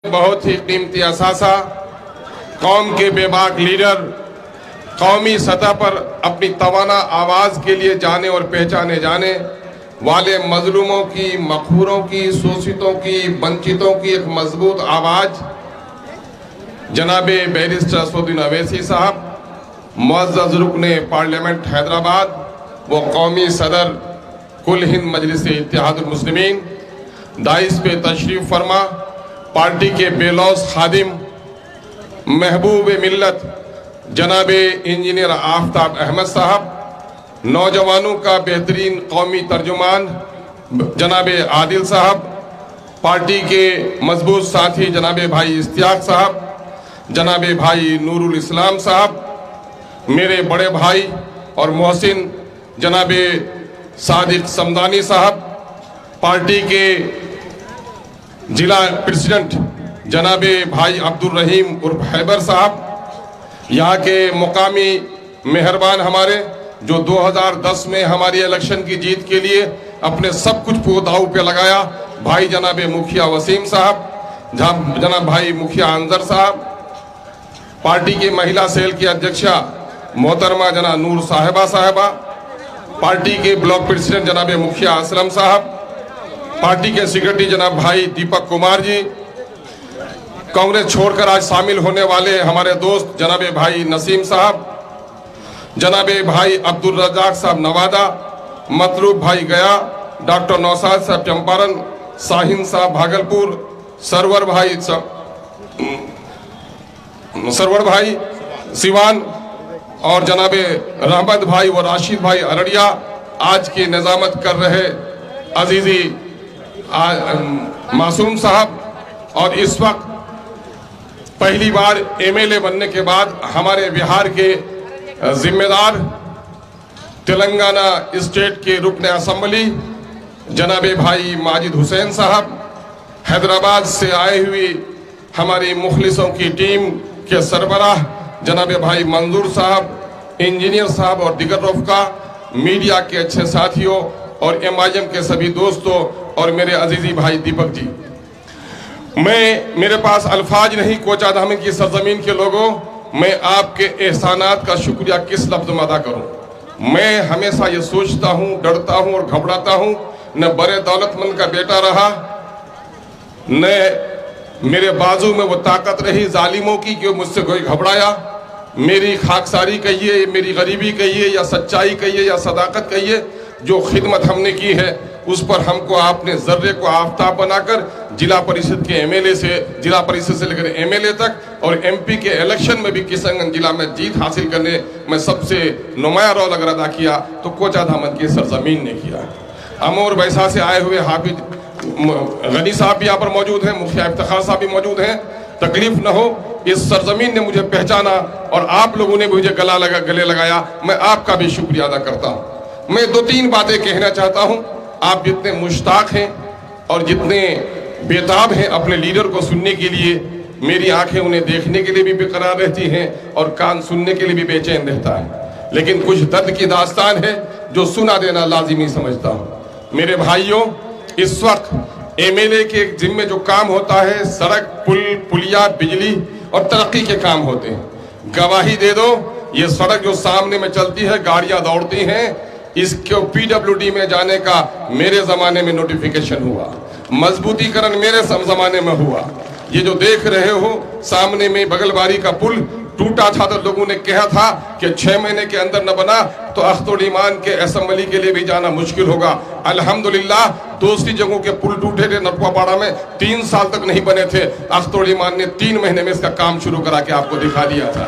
बहुत ही कीमती असासा, कौम के बेबाक लीडर, कौमी सतह पर अपनी तवाना आवाज के लिए जाने और पहचाने जाने वाले मजलूमों की, मखबूरों की, शोषितों की, वंचितों की एक मजबूत आवाज जनाबे बैरिस्टर असदुद्दीन अवैसी साहब, मुअज़्ज़ज़ रुकने पार्लियामेंट हैदराबाद, वो कौमी सदर कुल हिंद मजलिस इत्तेहादुल मुस्लिमीन, दाइस पे तशरीफ फरमा, पार्टी के बेलौस खादिम, महबूब मिल्लत जनाबे इंजीनियर आफ्ताब अहमद साहब, नौजवानों का बेहतरीन कौमी तर्जुमान जनाबे आदिल साहब, पार्टी के मजबूत साथी जनाबे भाई इश्तियाक साहब, जनाबे भाई नूरुल इस्लाम साहब, मेरे बड़े भाई और मोहसिन जनाबे सादिक समदानी साहब, पार्टी के जिला प्रेसिडेंट जनाबे भाई अब्दुल रहीम उर्फ हैबर साहब, यहाँ के मुकामी मेहरबान हमारे जो 2010 में हमारी इलेक्शन की जीत के लिए अपने सब कुछ दांव पे लगाया, भाई जनाबे मुखिया वसीम साहब, जनाब भाई मुखिया अंजर साहब, पार्टी की महिला सेल की अध्यक्षा मोहतरमा जना नूर साहिबा, पार्टी के ब्लॉक प्रेसिडेंट जनाबे मुखिया असलम साहब, पार्टी के सेक्रेटरी जनाब भाई दीपक कुमार जी, कांग्रेस छोड़कर आज शामिल होने वाले हमारे दोस्त जनाबे भाई नसीम साहब, जनाबे भाई अब्दुल रजाक साहब नवादा, मतलूब भाई गया, डॉक्टर नौसाद साहब चंपारण, साहिन साहब भागलपुर, सरवर भाई सिवान और जनाबे रहमत भाई व राशिद भाई अररिया, आज की निजामत कर रहे अजीजी मासूम साहब, और इस वक्त पहली बार एमएलए बनने के बाद हमारे बिहार के जिम्मेदार तेलंगाना स्टेट के रुकने असेंबली जनाबे भाई माजिद हुसैन साहब, हैदराबाद से आए हुई हमारी मुखलिसों की टीम के सरबराह जनाबे भाई मंजूर साहब, इंजीनियर साहब और दिगर रफ़का, मीडिया के अच्छे साथियों और एमआईएम के सभी दोस्तों और मेरे अजीजी भाई दीपक जी, मेरे पास अल्फाज नहीं कोचा धामी की सरजमीन के लोगों, मैं आपके एहसानात का शुक्रिया किस लफ्ज में अदा करूं। मैं हमेशा ये सोचता हूं, डरता हूं और घबराता हूं, न बड़े दौलतमंद का बेटा रहा, न मेरे बाजू में वो ताकत रही जालिमों की कि मुझसे कोई घबराया। मेरी खाकसारी कहिए, मेरी गरीबी कहिए, या सच्चाई कहिए, या सदाकत कहिए, जो खिदमत हमने की है उस पर हमको आपने जर्रे को आफ्ताब बनाकर जिला परिषद के एमएलए से, जिला परिषद से लेकर एमएलए तक और एमपी के इलेक्शन में भी किशनगंज जिला में जीत हासिल करने में सबसे नुमाया रोल अगर अदा किया तो कोचा धामन की सरजमीन ने किया। अमोर बैसा से आए हुए हाफिज गनी साहब भी यहाँ पर मौजूद हैं, मुखिया इफ्तिखार साहब भी मौजूद हैं। तकलीफ न हो, इस सरजमीन ने मुझे पहचाना और आप लोगों ने मुझे गले लगाया, मैं आपका भी शुक्रिया अदा करता हूँ। मैं दो तीन बातें कहना चाहता हूँ। आप जितने मुश्ताक हैं और जितने बेताब हैं अपने लीडर को सुनने के लिए, मेरी आंखें उन्हें देखने के लिए भी बेकरार रहती हैं और कान सुनने के लिए भी बेचैन रहता है, लेकिन कुछ दर्द की दास्तान है जो सुना देना लाजिमी समझता हूँ। मेरे भाइयों, इस वक्त एमएलए के जिम्मे जो काम होता है, सड़क, पुल, पुलिया, बिजली और तरक्की के काम होते हैं। गवाही दे दो, ये सड़क जो सामने में चलती है, गाड़ियां दौड़ती हैं, इसको पीडब्ल्यूडी में जाने का मेरे जमाने में नोटिफिकेशन हुआ, मजबूतीकरण मेरे जमाने में हुआ। ये जो देख रहे हो सामने में बगलबारी का पुल टूटा था तो लोगों ने कहा था कि 6 महीने के अंदर न बना तो अख्तुल ईमान के असेंबली के लिए भी जाना मुश्किल होगा। अल्हम्दुलिल्लाह दूसरी जगहों के पुल टूटे थे, नटवापाड़ा में 3 साल तक नहीं बने थे, अख्तुल ईमान ने 3 महीने में इसका काम शुरू करा के आपको दिखा दिया था।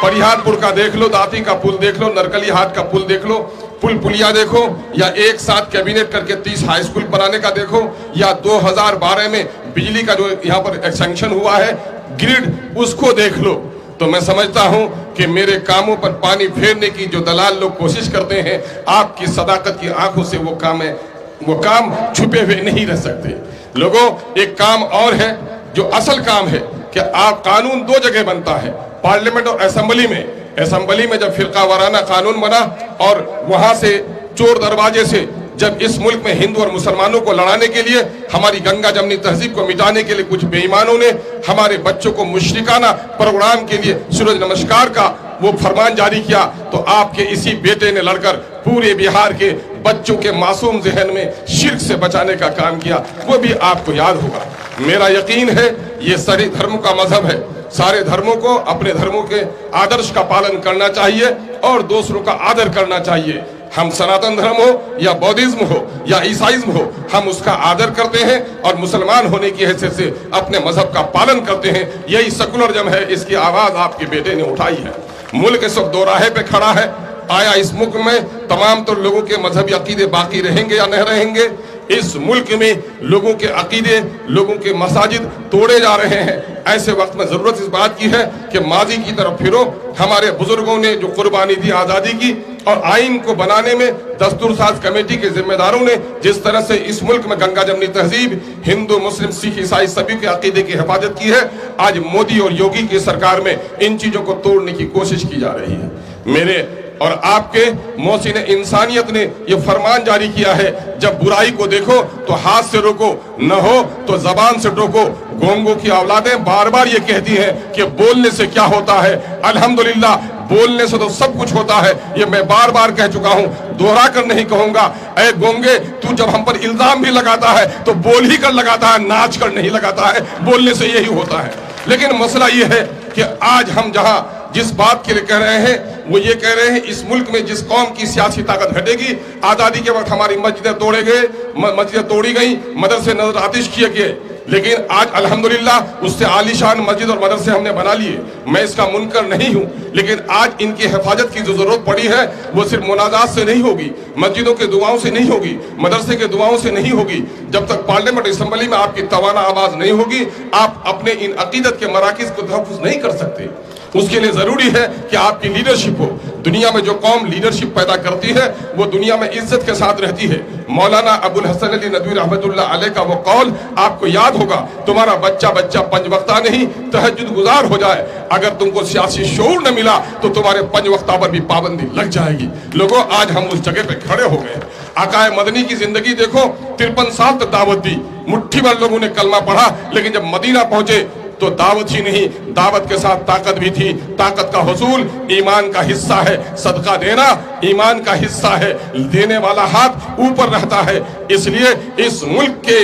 परिहारपुर का देख लो, दाती का पुल देख लो, नरकली हाट का पुल देख लो, पुलिया देखो, या एक साथ कैबिनेट करके 30 हाई स्कूल बनाने का देखो, या 2012 में बिजली का जो यहाँ पर सैंक्शन हुआ है ग्रिड, उसको देख लो। तो मैं समझता हूं कि मेरे कामों पर पानी फेरने की जो दलाल लोग कोशिश करते हैं, आपकी सदाकत की आंखों से वो काम छुपे हुए नहीं रह सकते। लोगों, एक काम और है जो असल काम है कि आप कानून 2 जगह बनता है, पार्लियामेंट और असेंबली में। असेंबली में जब फिरका वाराना कानून बना और वहां से चोर दरवाजे से जब इस मुल्क में हिंदू और मुसलमानों को लड़ाने के लिए, हमारी गंगा जमनी तहजीब को मिटाने के लिए कुछ बेईमानों ने हमारे बच्चों को मुशरिकाना प्रोग्राम के लिए सूरज नमस्कार का वो फरमान जारी किया, तो आपके इसी बेटे ने लड़कर पूरे बिहार के बच्चों के मासूम जहन में शिर्क से बचाने का काम किया, वो भी आपको याद होगा। मेरा यकीन है ये सारे धर्मों का मजहब है, सारे धर्मों को अपने धर्मों के आदर्श का पालन करना चाहिए और दूसरों का आदर करना चाहिए। हम सनातन धर्म हो या बौद्धिज्म हो या ईसाइज्म हो, हम उसका आदर करते हैं और मुसलमान होने की हैसियत से अपने मजहब का पालन करते हैं। यही सेकुलरिज्म है, इसकी आवाज आपके बेटे ने उठाई है। मुल्क इस वक्त दोराहे पे खड़ा है। आया इस मुल्क में तमाम तो लोगों के मजहबी अकीदे बाकी रहेंगे या नहीं रहेंगे? इस मुल्क में लोगों के अकीदे, लोगों के मसाजिद तोड़े जा रहे हैं। ऐसे वक्त में जरूरत इस बात की है कि माजी की तरफ फिरो। हमारे बुजुर्गों ने जो कुर्बानी दी आज़ादी की, और आइन को बनाने में दस्तूर साज कमेटी के जिम्मेदारों ने जिस तरह से इस मुल्क में गंगा जमनी तहजीब, हिंदू मुस्लिम सिख ईसाई सभी के अकीदे की हिफाजत की है, आज मोदी और योगी की सरकार में इन चीजों को तोड़ने की कोशिश की जा रही है। मेरे और आपके मोहसिन इंसानियत ने यह फरमान जारी किया है, जब बुराई को देखो तो हाथ से रोको, न हो तो जबान से टोको। गोंगो की औलादें बार बार ये कहती हैं कि बोलने से क्या होता है। अल्हम्दुलिल्लाह, बोलने से तो सब कुछ होता है। ये मैं बार बार कह चुका हूं, दोहरा कर नहीं कहूंगा। ऐ गोंगे, तू जब हम पर इल्जाम भी लगाता है तो बोल ही कर लगाता है, नाच कर नहीं लगाता है। बोलने से यही होता है। लेकिन मसला ये है कि आज हम जहां जिस बात के लिए कह रहे हैं, वो ये कह रहे हैं इस मुल्क में जिस कौम की सियासी ताकत घटेगी, आज़ादी के वक्त हमारी मस्जिदें तोड़े गए, मस्जिदें तोड़ी गई, मदरसे नजर आतिश किए गए, लेकिन आज अल्हम्दुलिल्लाह उससे आलीशान मस्जिद और मदरसे हमने बना लिए। मैं इसका मुनकर नहीं हूं, लेकिन आज इनकी हिफाजत की जो जरूरत पड़ी है वो सिर्फ मुनाजात से नहीं होगी, मस्जिदों के दुआओं से नहीं होगी, मदरसे के दुआओं से नहीं होगी। जब तक पार्लियामेंट असम्बली में आपकी तवाना आवाज नहीं होगी, आप अपने इन अकीदत के मराकिज को तहफ़्फ़ुज़ नहीं कर सकते। उसके लिए जरूरी है कि आपकी लीडरशिप हो। दुनिया में जो कौम लीडरशिप पैदा करती है वो दुनिया में इज्जत के साथ रहती है। मौलाना अबुल हसन अली नदवी रहमतुल्लाह अलैह का वो कौल आपको याद होगा, तुम्हारा बच्चा पंज वक्ता नहीं तहज्जुद गुजार हो जाए। अगर तुमको सियासी शऊर न मिला तो तुम्हारे पंज वक्ता पर भी पाबंदी लग जाएगी। लोगों, आज हम उस जगह पे खड़े हो गए। आकाए मदनी की जिंदगी देखो, 53 साल तक दावत दी, मुट्ठी भर लोगों ने कलमा पढ़ा, लेकिन जब मदीना पहुंचे तो दावत ही नहीं, दावत के साथ ताकत भी थी। ताकत का हुसूल ईमान का हिस्सा है, सदका देना ईमान का हिस्सा है, देने वाला हाथ ऊपर रहता है। इसलिए इस मुल्क के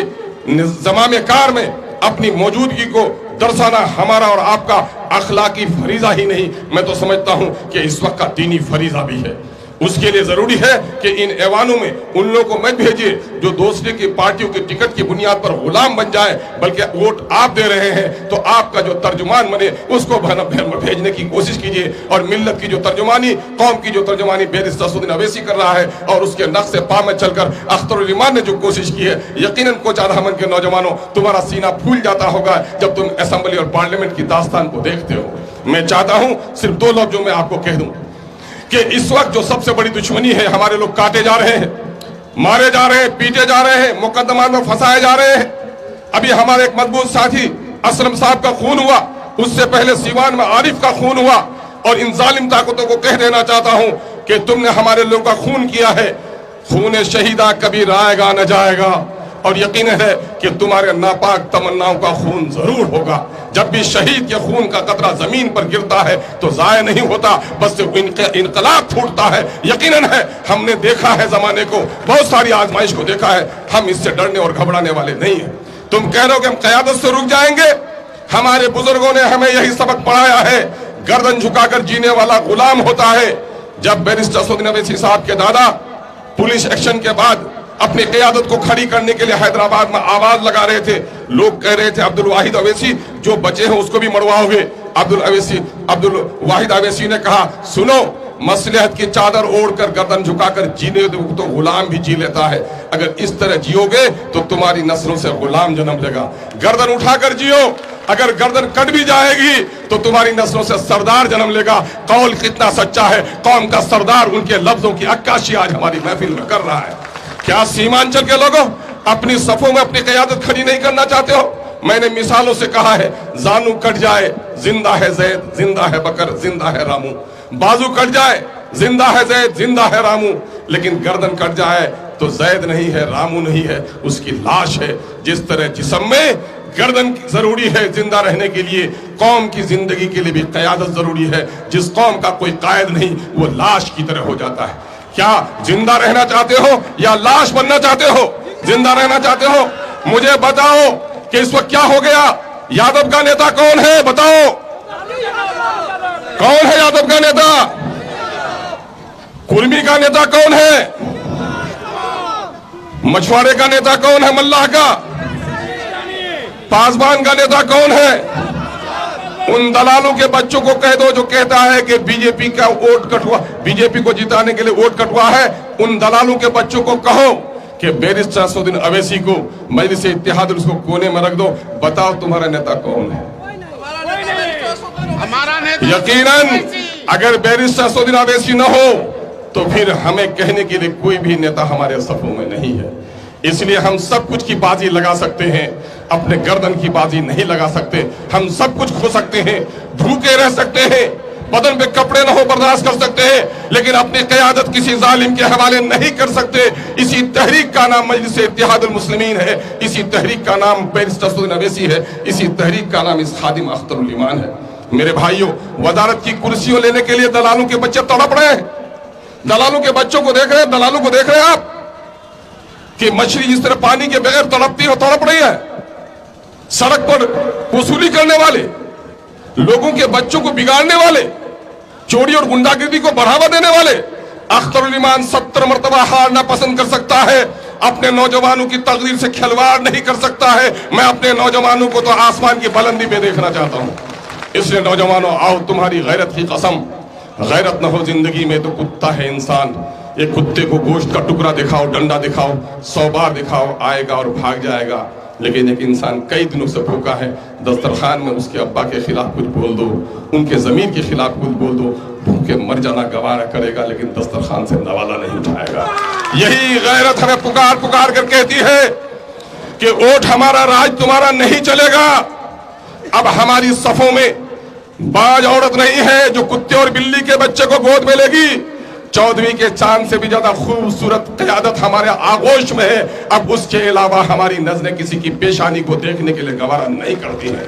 ज़मामे कार में अपनी मौजूदगी को दर्शाना हमारा और आपका अखलाकी फरीजा ही नहीं, मैं तो समझता हूं कि इस वक्त का दीनी फरीजा भी है। उसके लिए जरूरी है कि इन ऐवानों में उन लोगों को मत भेजिए जो दूसरे की पार्टियों के टिकट की बुनियाद पर गुलाम बन जाए, बल्कि वोट आप दे रहे हैं तो आपका जो तर्जुमान बने उसको भेजने की कोशिश कीजिए। और मिल्लत की जो तर्जुमानी, कौम की जो तर्जुमानी बैरिस्टर असदुद्दीन अवैसी कर रहा है और उसके नक्शे पा में चलकर अख्तरुल ईमान ने जो कोशिश की है, यकीनन कोच आधामन के नौजवानों, तुम्हारा सीना फूल जाता होगा जब तुम असेंबली और पार्लियामेंट की दास्तान को देखते हो। मैं चाहता हूं सिर्फ 2 लफ्जों में आपको कह दूं कि इस वक्त जो सबसे बड़ी दुश्मनी है, हमारे लोग काटे जा रहे हैं, मारे जा रहे हैं, पीटे जा रहे हैं, मुकदमा में फंसाए जा रहे हैं। अभी हमारे एक मजबूत साथी असलम साहब का खून हुआ, उससे पहले सीवान में आरिफ का खून हुआ। और इन जालिम ताकतों को कह देना चाहता हूं कि तुमने हमारे लोगों का खून किया है, खून शहीदा कभी राएगा न जाएगा। और यकीन है कि तुम्हारे नापाक तमन्नाओं का खून जरूर होगा। जब भी शहीद के खून का कतरा जमीन पर गिरता है तो जाया नहीं होता, बस इनकलाब फूटता है। यकीनन है, हमने देखा है जमाने को, बहुत सारी आजमाइश को देखा है, हम इससे डरने और घबराने वाले नहीं है। तुम कह रहे हो कि हम क़यादत से रुक जाएंगे, हमारे बुजुर्गों ने हमें यही सबक पढ़ाया है, गर्दन झुकाकर जीने वाला गुलाम होता है। जब बैरिस्टर असदुद्दीन अवैसी साहब के दादा पुलिस एक्शन के बाद अपनी क़यादत को खड़ी करने के लिए हैदराबाद में आवाज लगा रहे थे, लोग कह रहे थे अब्दुल वाहिद अवैसी जो बचे हैं उसको भी मरवाओगे। अब्दुल वाहिद अवैसी ने कहा, सुनो, मसलहत की चादर ओढ़कर गर्दन झुकाकर जीने दो तो गुलाम भी जी लेता है। अगर इस तरह जियोगे तो तुम्हारी नस्लों से गुलाम जन्म लेगा। गर्दन उठाकर जियो, अगर गर्दन कट भी जाएगी तो तुम्हारी नस्लों से सरदार जन्म लेगा। कौल कितना सच्चा है, कौम का सरदार उनके लफ्जों की अक्काशी आज हमारी महफिल में कर रहा है। क्या सीमांचल के लोगों अपनी सफों में अपनी क़यादत खड़ी नहीं करना चाहते हो? मैंने मिसालों से कहा है, जानू कट जाए जिंदा है जैद, जिंदा है बकर, जिंदा है रामू। बाजू कट जाए जिंदा है जैद, जिंदा है रामू, लेकिन गर्दन कट जाए तो जैद नहीं है, रामू नहीं है, उसकी लाश है। जिस तरह जिस्म में गर्दन जरूरी है जिंदा रहने के लिए, कौम की जिंदगी के लिए भी क़यादत जरूरी है। जिस कौम का कोई कायद नहीं वो लाश की तरह हो जाता है। क्या जिंदा रहना चाहते हो या लाश बनना चाहते हो? जिंदा रहना चाहते हो? मुझे बताओ कि इस वक्त क्या हो गया? यादव का नेता कौन है? बताओ कौन है यादव का नेता? कुर्मी का नेता कौन है? मछुआरे का नेता कौन है? मल्लाह का? पासवान का नेता कौन है? उन दलालों के बच्चों को कह दो जो कहता है कि बीजेपी का वोट कटवा, बीजेपी को जिताने के लिए वोट कटवा है। उन दलालों के बच्चों को कहो कि बैरिस्टर असदुद्दीन अवैसी को मजलिस इत्तेहाद उसको कोने में रख दो। बताओ तुम्हारा नेता कौन है? यकीनन अगर बैरिस्टर असदुद्दीन अवैसी न हो तो फिर हमें कहने के लिए कोई भी नेता हमारे सफों में नहीं है। इसलिए हम सब कुछ की बाजी लगा सकते हैं, अपने गर्दन की बाजी नहीं लगा सकते। हम सब कुछ खो सकते हैं, भूखे रह सकते हैं, बदन पे कपड़े न हो बर्दाश्त कर सकते हैं, लेकिन अपनी क़यादत किसी जालिम के हवाले नहीं कर सकते। इसी तहरीक का नाम मजलिस इत्तेहादुल मुस्लिमीन है, इसी तहरीक का नाम बैरिस्टर असदुद्दीन अवैसी है, इसी तहरीक का नाम इस खादिम अख्तरुल ईमान है। मेरे भाइयों, वजारत की कुर्सियों लेने के लिए दलालों के बच्चे तड़प रहे हैं। दलालों के बच्चों को देख रहे हैं, दलालों को देख रहे हैं आप कि मछली जिस तरह पानी के बगैर तड़पती है, तड़प रही है। सड़क पर वसूली करने वाले, लोगों के बच्चों को बिगाड़ने वाले, चोरी और गुंडागिरी को बढ़ावा देने वाले, अख्तरुल ईमान 70 मरतबा हारना पसंद कर सकता है, अपने नौजवानों की तकदीर से खिलवाड़ नहीं कर सकता है। मैं अपने नौजवानों को तो आसमान की बुलंदी में देखना चाहता हूं। इसलिए नौजवानों, आओ तुम्हारी गैरत की कसम, गैरत न हो जिंदगी में तो कुत्ता है इंसान। ये कुत्ते को गोश्त का टुकड़ा दिखाओ, डंडा दिखाओ, 100 बार दिखाओ, आएगा और भाग जाएगा। लेकिन एक इंसान कई दिनों से भूखा है, दस्तरखान में उसके अब्बा के खिलाफ कुछ बोल दो, उनके जमीन के खिलाफ कुछ बोल दो, भूखे मर जाना गवारा करेगा, लेकिन दस्तरखान से नवाला नहीं उठाएगा। यही गैरत हमें पुकार पुकार कर कहती है कि वोट हमारा, राज तुम्हारा नहीं चलेगा। अब हमारी सफों में बाज औरत नहीं है जो कुत्ते और बिल्ली के बच्चे को गोद में लेगी। 14वीं के चांद से भी ज्यादा खूबसूरत क़यादत हमारे आगोश में है। अब उसके अलावा हमारी नजरें किसी की पेशानी को देखने के लिए गवारा नहीं करती हैं।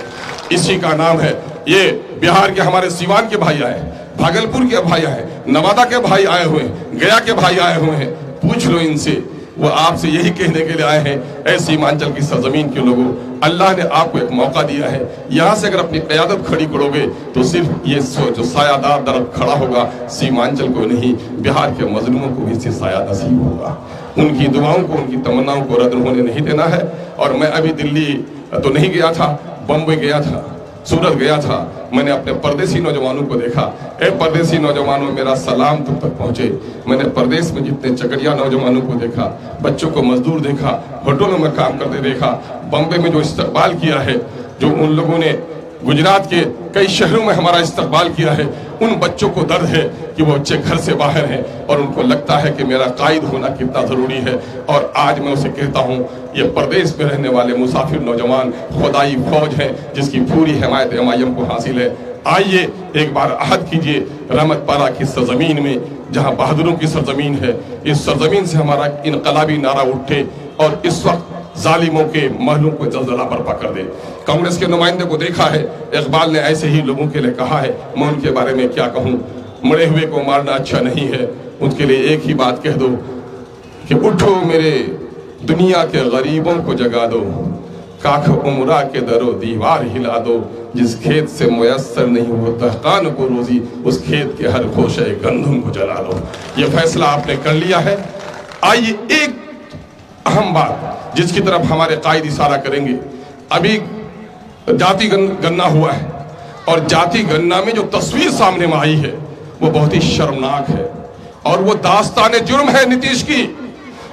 इसी का नाम है, ये बिहार के हमारे सीवान के भाई आए, भागलपुर के भाई आए, नवादा के भाई आए हुए हैं, गया के भाई आए हुए हैं। पूछ लो इनसे, वो आपसे यही कहने के लिए आए हैं, ऐ सीमांचल की सरजमीन के लोगों, अल्लाह ने आपको एक मौका दिया है। यहाँ से अगर अपनी क़यादत खड़ी करोगे तो सिर्फ ये जो सायादार दरख्त खड़ा होगा, सीमांचल को नहीं, बिहार के मजलूमों को भी इससे साया नसीब होगा। उनकी दुआओं को, उनकी तमन्नाओं को रद्द होने नहीं देना है। और मैं अभी दिल्ली तो नहीं गया था, बम्बई गया था, सूरत गया था। मैंने अपने परदेसी नौजवानों को देखा। ए परदेसी नौजवानों, मेरा सलाम तुम तक पहुंचे। मैंने परदेश में जितने चकरिया नौजवानों को देखा, बच्चों को मजदूर देखा, होटलों में काम करते देखा, बम्बई में जो इस्तकबाल किया है, जो उन लोगों ने गुजरात के कई शहरों में हमारा इस्तकबाल किया है, उन बच्चों को दर्द है कि वो बच्चे घर से बाहर हैं और उनको लगता है कि मेरा कायद होना कितना ज़रूरी है। और आज मैं उसे कहता हूँ, ये परदेश में रहने वाले मुसाफिर नौजवान खुदाई फौज हैं जिसकी पूरी हिमायत एमआईएम को हासिल है। आइए एक बार अहद कीजिए रहमत पारा की सरजमीन में, जहाँ बहादुरों की सरजमीन है, इस सरजमीन से हमारा इनकलाबी नारा उठे और इस वक्त जालिमों के महलों को जलजला बर्पा कर दे। कांग्रेस के नुमाइंदे को देखा है, इकबाल ने ऐसे ही लोगों के लिए कहा है। मैं उनके बारे में क्या कहूँ, मरे हुए को मारना अच्छा नहीं है। उनके लिए एक ही बात कह दो कि उठो मेरे दुनिया के गरीबों को जगा दो, काख उमरा के दरो दीवार हिला दो, जिस खेत से मुयस्सर नहीं हो दहकान को रोजी, उस खेत के हर खोशे गंदम को जला दो। ये फैसला आपने कर लिया है। आइए एक अहम बात जिसकी तरफ हमारे कायद इशारा करेंगे। अभी जाति गणना हुआ है और जाति गणना में जो तस्वीर सामने में आई है वो बहुत ही शर्मनाक है। और वो दास्तान जुर्म है नीतीश की,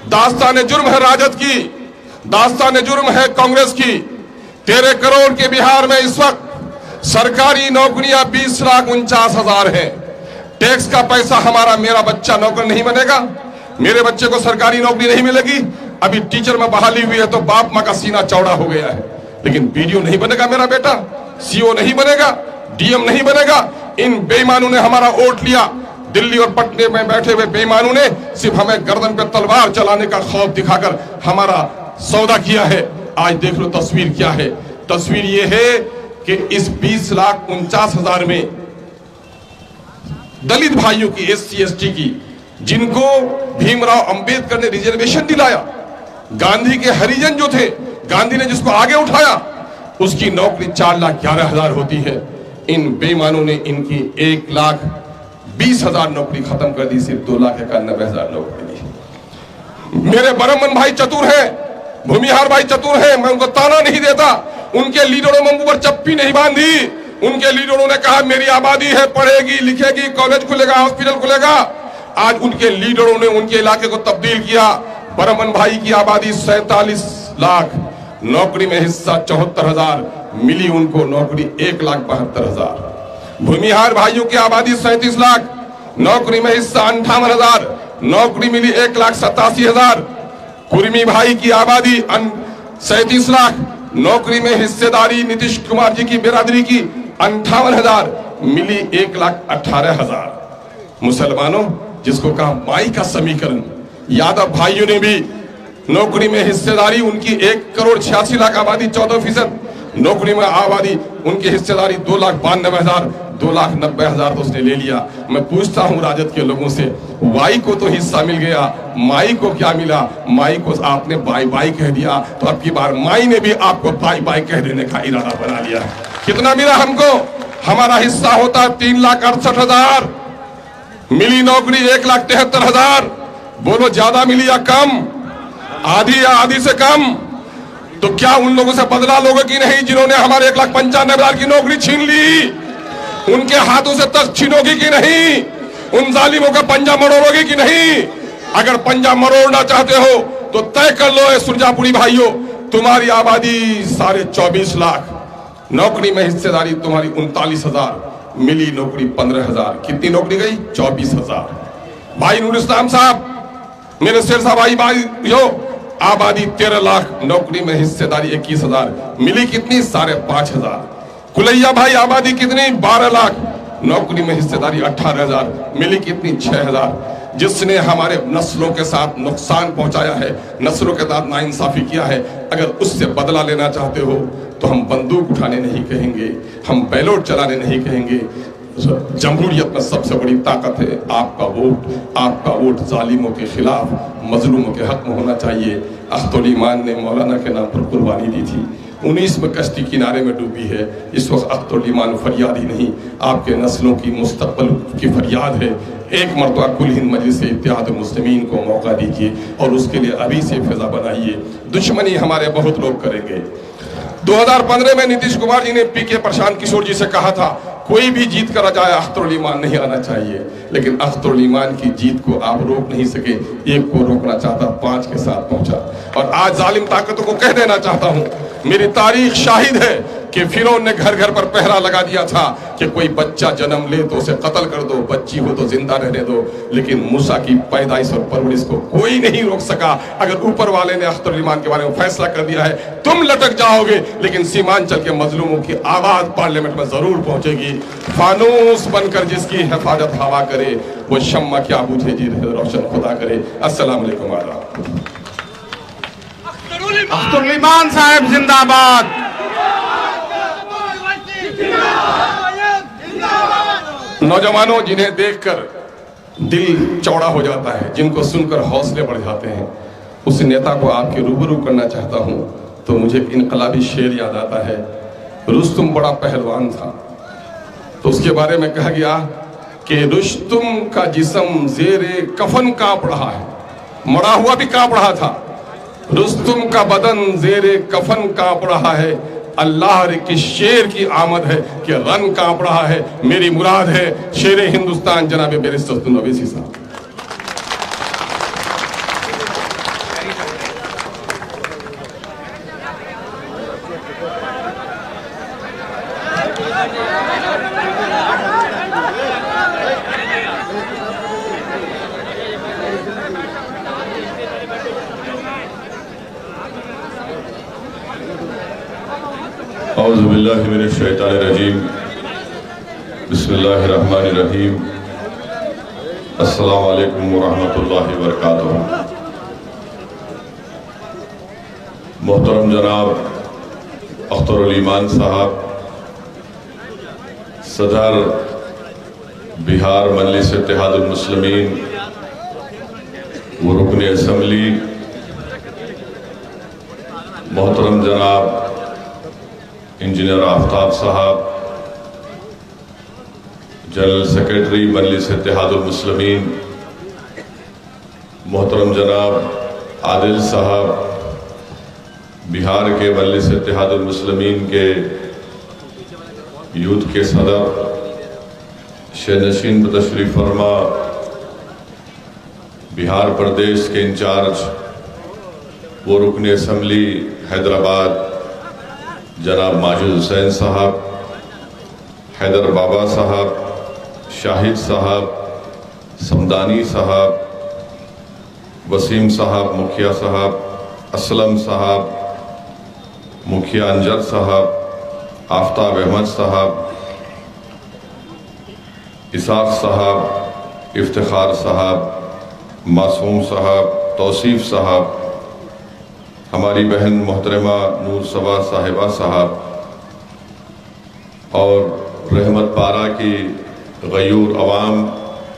दास्तान जुर्म है राजद की, दास्तान जुर्म है कांग्रेस की। 13 करोड़ के बिहार में इस वक्त सरकारी नौकरियां 20,49,000 है। टैक्स का पैसा हमारा, मेरा बच्चा नौकर नहीं बनेगा, मेरे बच्चे को सरकारी नौकरी नहीं मिलेगी। अभी टीचर में बहाली हुई है तो बाप माँ का सीना चौड़ा हो गया है, लेकिन बीडीओ नहीं बनेगा मेरा बेटा, सीओ नहीं बनेगा, डीएम नहीं बनेगा। इन बेईमानों ने हमारा वोट लिया, दिल्ली और पटने में बैठे हुए बेईमानों ने सिर्फ हमें गर्दन पे तलवार चलाने का खौफ दिखाकर हमारा सौदा किया है। आज देख लो तस्वीर क्या है। तस्वीर ये है कि इस 20,49,000 में दलित भाइयों की, SC ST की, जिनको भीमराव अंबेडकर ने रिजर्वेशन दिलाया, गांधी के हरिजन जो थे, गांधी ने जिसको आगे उठाया, उसकी नौकरी 4,11,000 होती है। इन बेईमानों ने इनकी 1,20,000 नौकरी खत्म कर दी, सिर्फ 2,91,000 नौकरी दी। मेरे ब्राह्मण भाई चतुर हैं, भूमिहार भाई चतुर हैं, मैं उनको ताना नहीं देता। उनके लीडरों ने मुंह पर चप्पी नहीं बांधी। उनके लीडरों ने कहा मेरी आबादी है, पढ़ेगी लिखेगी, कॉलेज खुलेगा, हॉस्पिटल खुलेगा। आज उनके लीडरों ने उनके इलाके को तब्दील किया। ब्राह्मण भाई की आबादी 47 लाख, नौकरी में हिस्सा 74,000 मिली उनको, नौकरी 1,72,000। भूमिहार भाइयों की आबादी 37 लाख, नौकरी में हिस्सा 58,000, नौकरी मिली 1,87,000। कुर्मी भाई की आबादी 37 लाख, नौकरी में हिस्सेदारी नीतीश कुमार जी की बिरादरी की 58,000 मिली 1,18,000। मुसलमानों, जिसको कहा माई का समीकरण, यादव भाइयों ने भी नौकरी में हिस्सेदारी, उनकी 1,86,00,000 आबादी 14%, नौकरी में आबादी उनकी हिस्सेदारी 2,92,000, 2,90,000 तो उसने ले लिया। मैं पूछता हूं राजद के लोगों से, वाई को तो हिस्सा मिल गया, माई को क्या मिला? माई को आपने बाई बाई कह दिया, तो अब की बार माई ने भी आपको बाई बाई कह देने का इरादा बना लिया। कितना मिला हमको? हमारा हिस्सा होता 3,68,000, मिली नौकरी 1,73,000। बोलो ज्यादा मिली या कम? आधी या आधी से कम? तो क्या उन लोगों से बदला लोगे कि नहीं जिन्होंने हमारे 1,95,000 की नौकरी छीन ली? उनके हाथों से तख्त छीनोगी कि नहीं? उन जालिमों का पंजा मरोड़ोगी कि नहीं? अगर पंजा मरोड़ना चाहते हो तो तय कर लो सुरजापुरी भाइयों, तुम्हारी आबादी 24.5 लाख, नौकरी में हिस्सेदारी तुम्हारी 39,000, मिली नौकरी 15,000। कितनी नौकरी गई? 24,000। भाई नूर इस्लाम साहब, मेरे शेरशाह भाइयों, आबादी 13 लाख, नौकरी में हिस्सेदारी 21,000, मिली कितनी? 5,500। कुलैया भाई आबादी कितनी? 12 लाख, नौकरी में हिस्सेदारी 18,000, मिली कितनी? 6,000। जिसने हमारे नस्लों के साथ नुकसान पहुंचाया है, नस्लों के साथ नाइंसाफी किया है, अगर उससे बदला लेना चाहते हो तो हम बंदूक उठाने नहीं कहेंगे, हम बैलोट चलाने नहीं कहेंगे। जमहूरियत में सबसे बड़ी ताकत है आपका वोट। आपका वोट जालिमों के खिलाफ, मजलूमों के हक में होना चाहिए। अख्तुल ईमान ने मौलाना के नाम पर कुर्बानी दी थी, 19 में कश्ती किनारे में डूबी है। इस वक्त अख्तुल ईमान फरियाद ही नहीं, आपके नस्लों की मुस्तकबिल की फरियाद है। एक मरतबा कुल हिंद मजलिस इत्तेहाद मुस्लिमीन को मौका दीजिए और उसके लिए अभी से फिजा बनाइए। दुश्मनी हमारे बहुत लोग करेंगे। 2015 में नीतीश कुमार जी ने PK प्रशांत किशोर जी से कहा था, कोई भी जीत कर आ जाए अख्तरुल ईमान नहीं आना चाहिए। लेकिन अख्तरुल ईमान की जीत को आप रोक नहीं सके। एक को रोकना चाहता, 5 के साथ पहुंचा। और आज जालिम ताकतों को कह देना चाहता हूं, मेरी तारीख शाहिद है कि फिरौन ने घर घर पर पहरा लगा दिया था कि कोई बच्चा जन्म ले तो उसे कत्ल कर दो, बच्ची हो तो जिंदा रहने दो। लेकिन मूसा की पैदाइश और परवरिश को कोई नहीं रोक सका। अगर ऊपर वाले ने अख्तरुल ईमान के बारे में फैसला कर दिया है, तुम लटक जाओगे, लेकिन सीमांचल के मजलूमों की आवाज पार्लियामेंट में जरूर पहुंचेगी। फानूस बनकर जिसकी हिफाजत हवा करे, वो शम्मा क्या बूझे जी रोशन खुदा करे। अस्सलाम वालेकुम। अख्तरुल ईमान साहब जिंदाबाद। नौजवानों, जिन्हें देखकर दिल चौड़ा हो जाता है, जिनको सुनकर हौसले बढ़ जाते हैं, उस नेता को आपके रूबरू करना चाहता हूं तो मुझे एक इनकलाबी शेर याद आता है। रुस्तुम बड़ा पहलवान था, तो उसके बारे में कहा गया कि रुस्तुम का जिस्म ज़ेरे कफन कांप रहा है, मरा हुआ भी कांप रहा था। रुस्तुम का बदन ज़ेरे कफन कांप रहा है, अल्लाह की शेर की आमद है कि रन कांप रहा है। मेरी मुराद है शेर हिंदुस्तान जनाब बैरिस्टर अवैसी साहब। औज़ु बिल्लाहि मिनश शैतानिर रजीम, बिस्मिल्लाहिर रहमानिर रहीम। अस्सलामु अलैकुम वरहमतुल्लाहि वबरकातुहू। मोहतरम जनाब अख्तरुल ईमान साहब, सदर बिहार मजलिस इत्तेहादुल मुस्लिमीन व रुकन असम्बली, मोहतरम जनाब इंजीनियर आफ्ताब साहब, जनरल सेक्रेटरी मजलिस इत्तेहादुल मुस्लिमीन मोहतरम जनाब आदिल साहब, बिहार के मजलिस इत्तेहादुल मुस्लिमीन के यूथ के सदर शहनशीन तशरीफ फरमा, बिहार प्रदेश के इंचार्ज वो रुकन असम्बली हैदराबाद जनाब माजिद हुसैन साहब, हैदर बाबा साहब, शाहिद साहब, समदानी साहब, वसीम साहब मुखिया साहब, असलम साहब मुखिया, अंजर साहब, आफ्ताब अहमद साहब, इसाक साहब, इफ्तिखार साहब, मासूम साहब, तौसीफ साहब, हमारी बहन मोहतरमा नूर सबा साहिबा साहब और रहमत पारा की गयूर अवाम,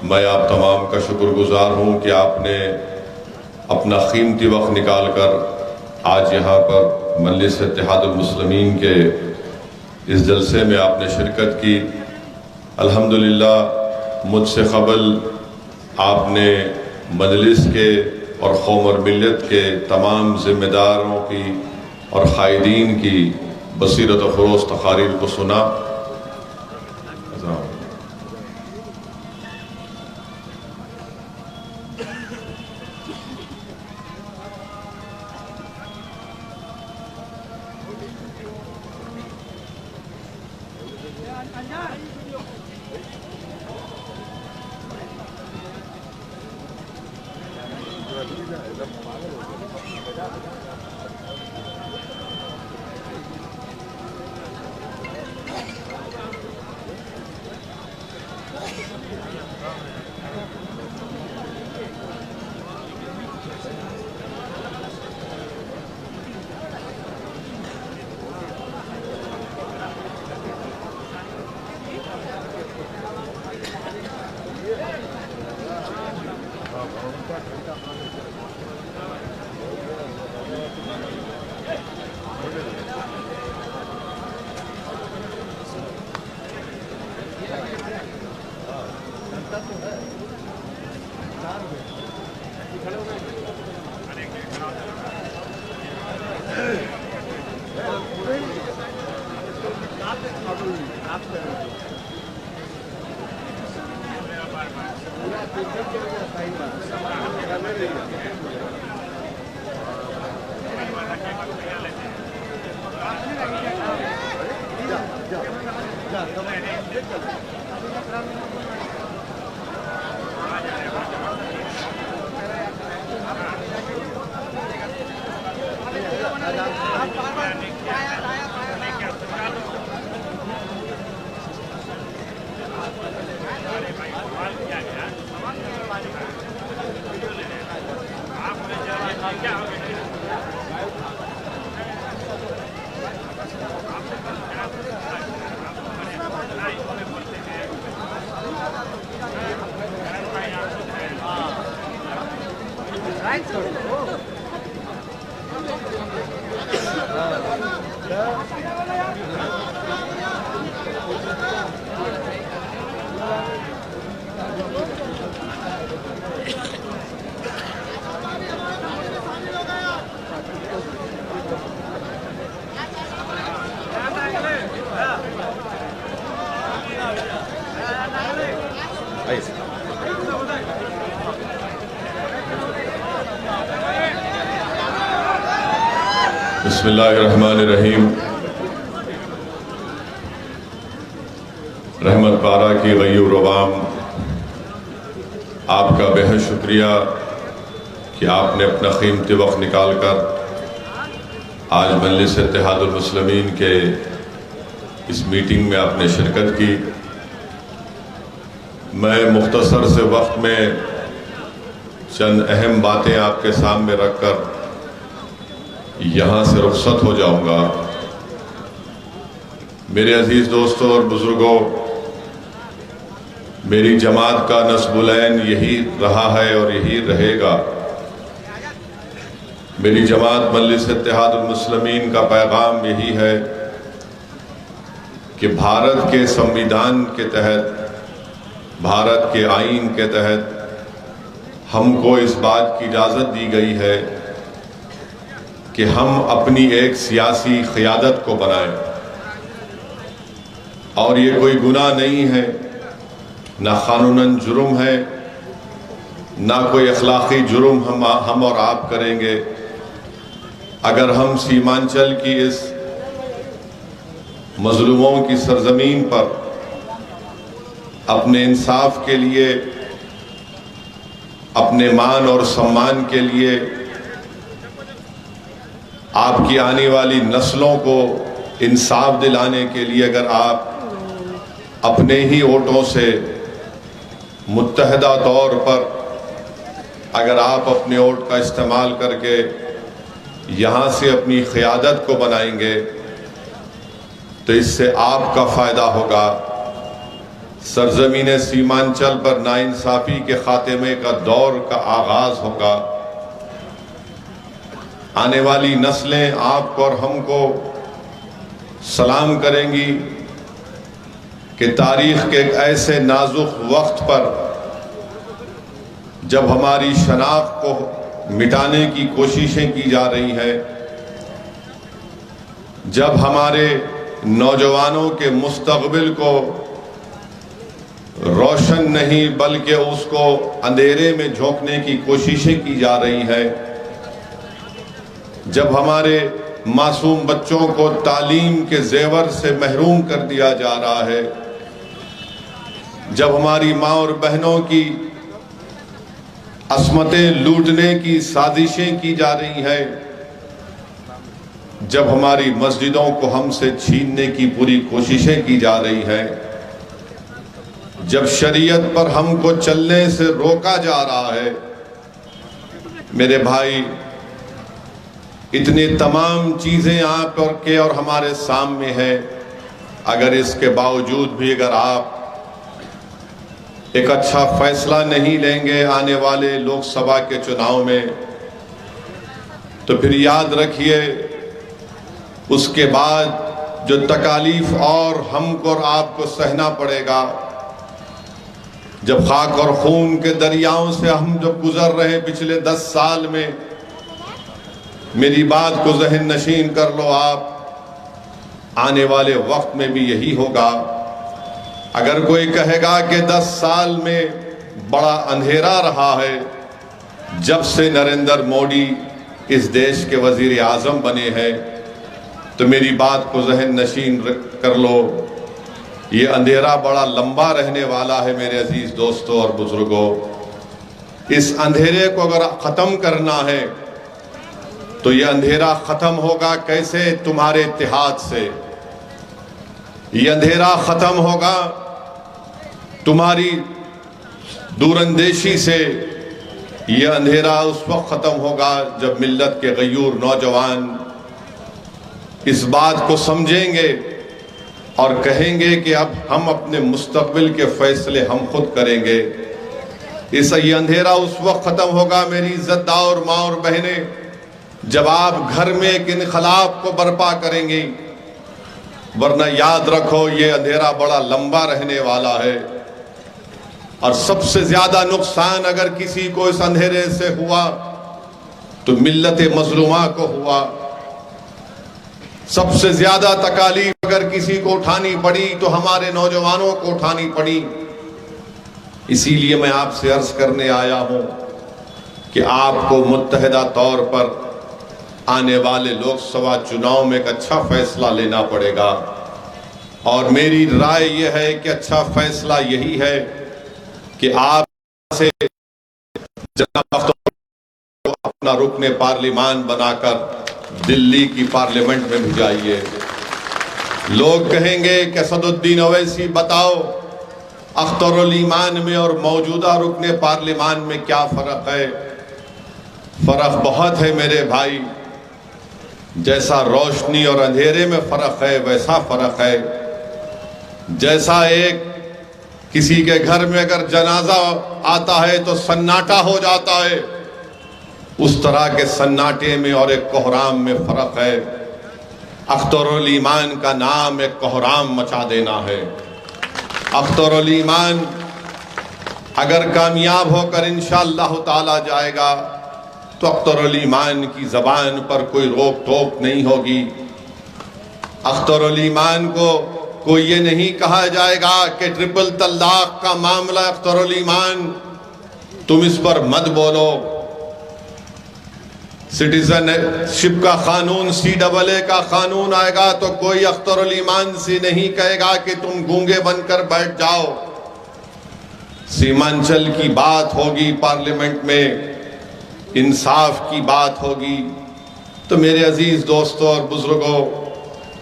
मैं आप तमाम का शुक्रगुजार हूँ कि आपने अपना कीमती वक्त निकाल कर आज यहाँ पर मजलिस इत्तेहादुल मुस्लिमीन के इस जलसे में आपने शिरकत की। अल्हम्दुलिल्लाह मुझसे क़बल आपने मजलिस के और कौम और मिल्लत के तमाम ज़िम्मेदारों की और क़ायदीन की बसीरत व फ़रोज़ तक़ारीर को सुना। बिस्मिल्लाहिर्रहमानिर्रहीम। रहमत पारा की गयूर अवाम, आपका बेहद शुक्रिया कि आपने अपना कीमती वक्त निकाल कर आज मजलिस इत्तेहादुल मुस्लिमीन के इस मीटिंग में आपने शिरकत की। मैं मुख्तसर से वक्त में चंद अहम बातें आपके सामने रखकर यहाँ से रुखसत हो जाऊँगा। मेरे अजीज़ दोस्तों और बुज़ुर्गों, मेरी जमात का नस्बुलैन यही रहा है और यही रहेगा। मेरी जमात मजलिस इत्तेहादुल मुस्लिमीन का पैगाम यही है कि भारत के संविधान के तहत, भारत के आईन के तहत हमको इस बात की इजाज़त दी गई है कि हम अपनी एक सियासी क़ियादत को बनाएं। और ये कोई गुनाह नहीं है, ना क़ानूनन जुर्म है, ना कोई अखलाक़ी जुर्म हम और आप करेंगे अगर हम सीमांचल की इस मज़लूमों की सरज़मीन पर अपने इंसाफ के लिए, अपने मान और सम्मान के लिए, आपकी आने वाली नस्लों को इंसाफ दिलाने के लिए अगर आप अपने ही वोटों से मुत्तहदा तौर पर अगर आप अपने वोट का इस्तेमाल करके यहाँ से अपनी क़ियादत को बनाएंगे तो इससे आपका फ़ायदा होगा। सरज़मीन सीमांचल पर नाइंसाफ़ी के ख़ात्मे का दौर का आगाज़ होगा। आने वाली नस्लें आपको और हमको सलाम करेंगी कि तारीख़ के एक ऐसे नाजुक वक्त पर जब हमारी शनाख्त को मिटाने की कोशिशें की जा रही हैं, जब हमारे नौजवानों के मुस्तक़बिल को रोशन नहीं बल्कि उसको अंधेरे में झोंकने की कोशिशें की जा रही हैं, जब हमारे मासूम बच्चों को तालीम के जेवर से महरूम कर दिया जा रहा है, जब हमारी माँ और बहनों की अस्मतें लूटने की साजिशें की जा रही हैं, जब हमारी मस्जिदों को हमसे छीनने की पूरी कोशिशें की जा रही हैं, जब शरीयत पर हमको चलने से रोका जा रहा है, मेरे भाई इतनी तमाम चीज़ें आप के और हमारे सामने हैं। अगर इसके बावजूद भी अगर आप एक अच्छा फैसला नहीं लेंगे आने वाले लोकसभा के चुनाव में, तो फिर याद रखिए उसके बाद जो तकालीफ और हमको और आपको सहना पड़ेगा। जब खाक और खून के दरियाओं से हम जब गुजर रहे हैं पिछले 10 साल में, मेरी बात को ज़हन नशीन कर लो आप, आने वाले वक्त में भी यही होगा। अगर कोई कहेगा कि 10 साल में बड़ा अंधेरा रहा है जब से नरेंद्र मोदी इस देश के वजीर आज़म बने हैं, तो मेरी बात को ज़हन नशीन कर लो, ये अंधेरा बड़ा लंबा रहने वाला है। मेरे अजीज़ दोस्तों और बुज़ुर्गों, इस अंधेरे को अगर ख़त्म करना है तो ये अंधेरा ख़त्म होगा कैसे? तुम्हारे इत्तेहाद से। ये अंधेरा ख़त्म होगा तुम्हारी दूरंदेशी से। ये अंधेरा उस वक्त ख़त्म होगा जब मिल्लत के गयूर नौजवान इस बात को समझेंगे और कहेंगे कि अब हम अपने मुस्तक़बिल के फ़ैसले हम खुद करेंगे। ये अंधेरा उस वक्त ख़त्म होगा मेरी इज़्ज़तदार माँ और बहनें, जब आप घर में एक इनक़लाब को बर्पा करेंगे। वरना याद रखो ये अंधेरा बड़ा लंबा रहने वाला है, और सबसे ज़्यादा नुकसान अगर किसी को इस अंधेरे से हुआ तो मिल्लत मज़लूमा को हुआ। सबसे ज़्यादा तकालीफ अगर किसी को उठानी पड़ी तो हमारे नौजवानों को उठानी पड़ी। इसीलिए मैं आपसे अर्ज़ करने आया हूँ कि आपको मुत्तहिदा तौर पर आने वाले लोकसभा चुनाव में एक अच्छा फैसला लेना पड़ेगा। और मेरी राय यह है कि अच्छा फैसला यही है कि आप से जनाब को अपना रुकने पार्लिमान बनाकर दिल्ली की पार्लियामेंट में भिजाइए। लोग कहेंगे कि असदुद्दीन ओवैसी बताओ अख्तरुल ईमान में और मौजूदा रुकने पार्लिमान में क्या फ़र्क है? फ़र्क बहुत है मेरे भाई। जैसा रोशनी और अंधेरे में फ़र्क है वैसा फ़र्क है। जैसा एक किसी के घर में अगर जनाजा आता है तो सन्नाटा हो जाता है, उस तरह के सन्नाटे में और एक कोहराम में फ़र्क है। अख्तरुल ईमान का नाम एक कोहराम मचा देना है। अख्तरुल ईमान अगर कामयाब होकर इंशाअल्लाह ताला जाएगा तो अख्तरुल ईमान की ज़बान पर कोई रोक टोक नहीं होगी। अख्तरुल ईमान को कोई ये नहीं कहा जाएगा कि ट्रिपल तलाक का मामला अख्तरुल ईमान तुम इस पर मत बोलो। सिटीजनशिप का कानून CAA का कानून आएगा तो कोई अख्तरुल ईमान से नहीं कहेगा कि तुम गूंगे बनकर बैठ जाओ। सीमांचल की बात होगी पार्लियामेंट में, इंसाफ की बात होगी। तो मेरे अजीज दोस्तों और बुजुर्गों,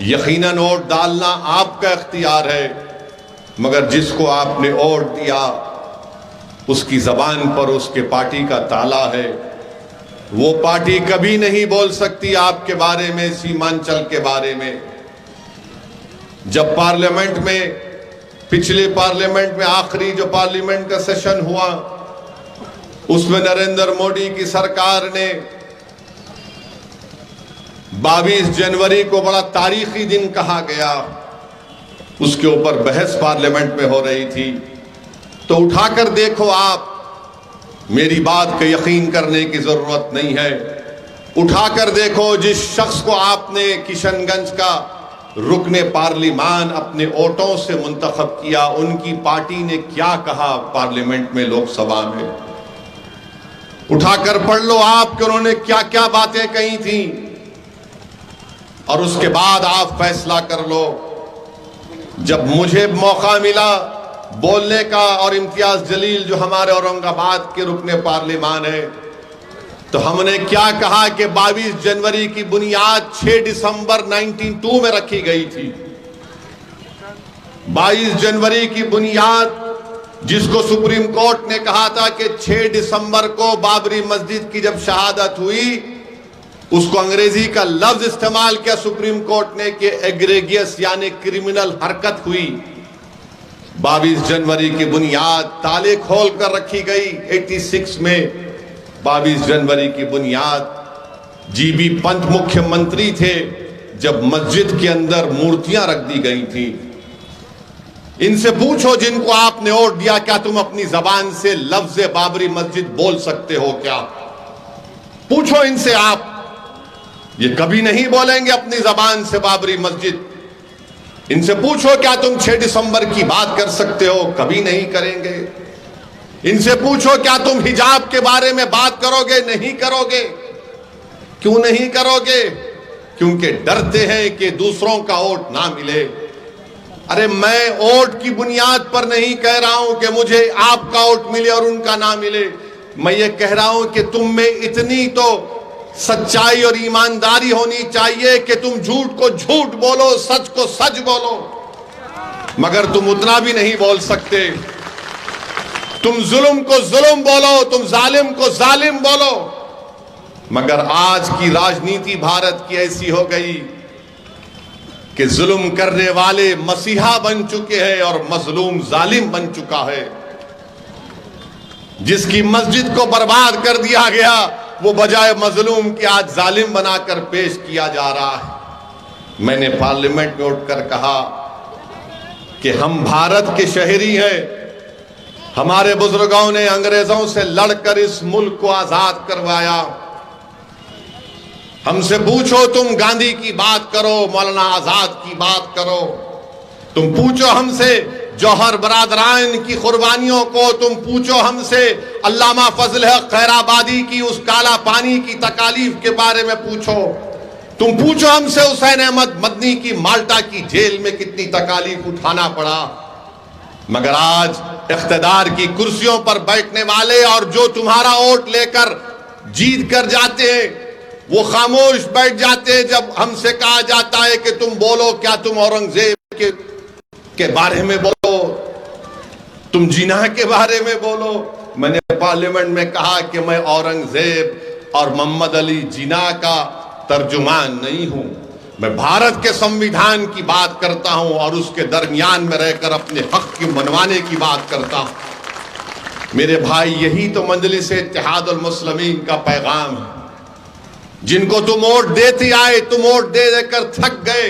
यकीनन वोट डालना आपका इख्तियार है, मगर जिसको आपने वोट दिया उसकी जबान पर उसके पार्टी का ताला है। वो पार्टी कभी नहीं बोल सकती आपके बारे में, सीमांचल के बारे में। जब पार्लियामेंट में, पिछले पार्लियामेंट में आखिरी जो पार्लियामेंट का सेशन हुआ उसमें नरेंद्र मोदी की सरकार ने 22 जनवरी को बड़ा तारीखी दिन कहा गया, उसके ऊपर बहस पार्लियामेंट में हो रही थी। तो उठाकर देखो आप, मेरी बात का यकीन करने की जरूरत नहीं है। उठाकर देखो जिस शख्स को आपने किशनगंज का रुकने पार्लिमान अपने वोटों से मुंतखब किया, उनकी पार्टी ने क्या कहा पार्लियामेंट में, लोकसभा में। उठाकर पढ़ लो आप कि उन्होंने क्या क्या बातें कही थी और उसके बाद आप फैसला कर लो। जब मुझे मौका मिला बोलने का और इम्तियाज जलील जो हमारे औरंगाबाद के रुकने पार्लिमान है, तो हमने क्या कहा कि 22 जनवरी की बुनियाद 6 दिसंबर 1992 में रखी गई थी। 22 जनवरी की बुनियाद जिसको सुप्रीम कोर्ट ने कहा था कि 6 दिसंबर को बाबरी मस्जिद की जब शहादत हुई, उसको अंग्रेजी का लफ्ज इस्तेमाल किया सुप्रीम कोर्ट ने कि एग्रेगियस यानी क्रिमिनल हरकत हुई। 22 जनवरी की बुनियाद ताले खोल कर रखी गई 86 में। 22 जनवरी की बुनियाद GB पंत मुख्यमंत्री थे जब मस्जिद के अंदर मूर्तियां रख दी गई थी। इनसे पूछो जिनको आपने वोट दिया, क्या तुम अपनी जबान से लफ्ज बाबरी मस्जिद बोल सकते हो क्या? पूछो इनसे आप, ये कभी नहीं बोलेंगे अपनी जबान से बाबरी मस्जिद। इनसे पूछो क्या तुम 6 दिसंबर की बात कर सकते हो? कभी नहीं करेंगे। इनसे पूछो क्या तुम हिजाब के बारे में बात करोगे? नहीं करोगे। क्यों नहीं करोगे? क्योंकि डरते हैं कि दूसरों का वोट ना मिले। अरे मैं वोट की बुनियाद पर नहीं कह रहा हूं कि मुझे आपका वोट मिले और उनका ना मिले। मैं ये कह रहा हूं कि तुम में इतनी तो सच्चाई और ईमानदारी होनी चाहिए कि तुम झूठ को झूठ बोलो, सच को सच बोलो, मगर तुम उतना भी नहीं बोल सकते। तुम जुल्म को जुल्म बोलो, तुम जालिम को जालिम बोलो, मगर आज की राजनीति भारत की ऐसी हो गई कि जुल्म करने वाले मसीहा बन चुके हैं और मजलूम जालिम बन चुका है। जिसकी मस्जिद को बर्बाद कर दिया गया वो बजाय मजलूम के आज जालिम बनाकर पेश किया जा रहा है। मैंने पार्लियामेंट में उठकर कहा कि हम भारत के शहरी हैं। हमारे बुजुर्गों ने अंग्रेजों से लड़कर इस मुल्क को आजाद करवाया। हमसे पूछो, तुम गांधी की बात करो, मौलाना आजाद की बात करो, तुम पूछो हमसे जौहर बरादरान की कुर्बानियों को, तुम पूछो हमसे अल्लामा फजल हक खैराबादी की उस काला पानी की तकालीफ के बारे में पूछो, तुम पूछो हमसे हुसैन अहमद मदनी की माल्टा की जेल में कितनी तकालीफ उठाना पड़ा। मगर आज इख्तिदार की कुर्सियों पर बैठने वाले और जो तुम्हारा वोट लेकर जीत कर जाते हैं वो खामोश बैठ जाते हैं जब हमसे कहा जाता है कि तुम बोलो, क्या तुम औरंगजेब के बारे में बोलो। तुम जिना के बारे में बोलो। मैंने पार्लियामेंट में कहा कि मैं औरंगजेब और मोहम्मद अली जिना का तर्जुमान नहीं हूं, मैं भारत के संविधान की बात करता हूं और उसके दरमियान में रहकर अपने हक की मनवाने की बात करता हूं। मेरे भाई, यही तो मजलिस इत्तेहादुल मुस्लिमीन का पैगाम है। जिनको तुम वोट देते आए, तुम वोट दे देकर थक गए।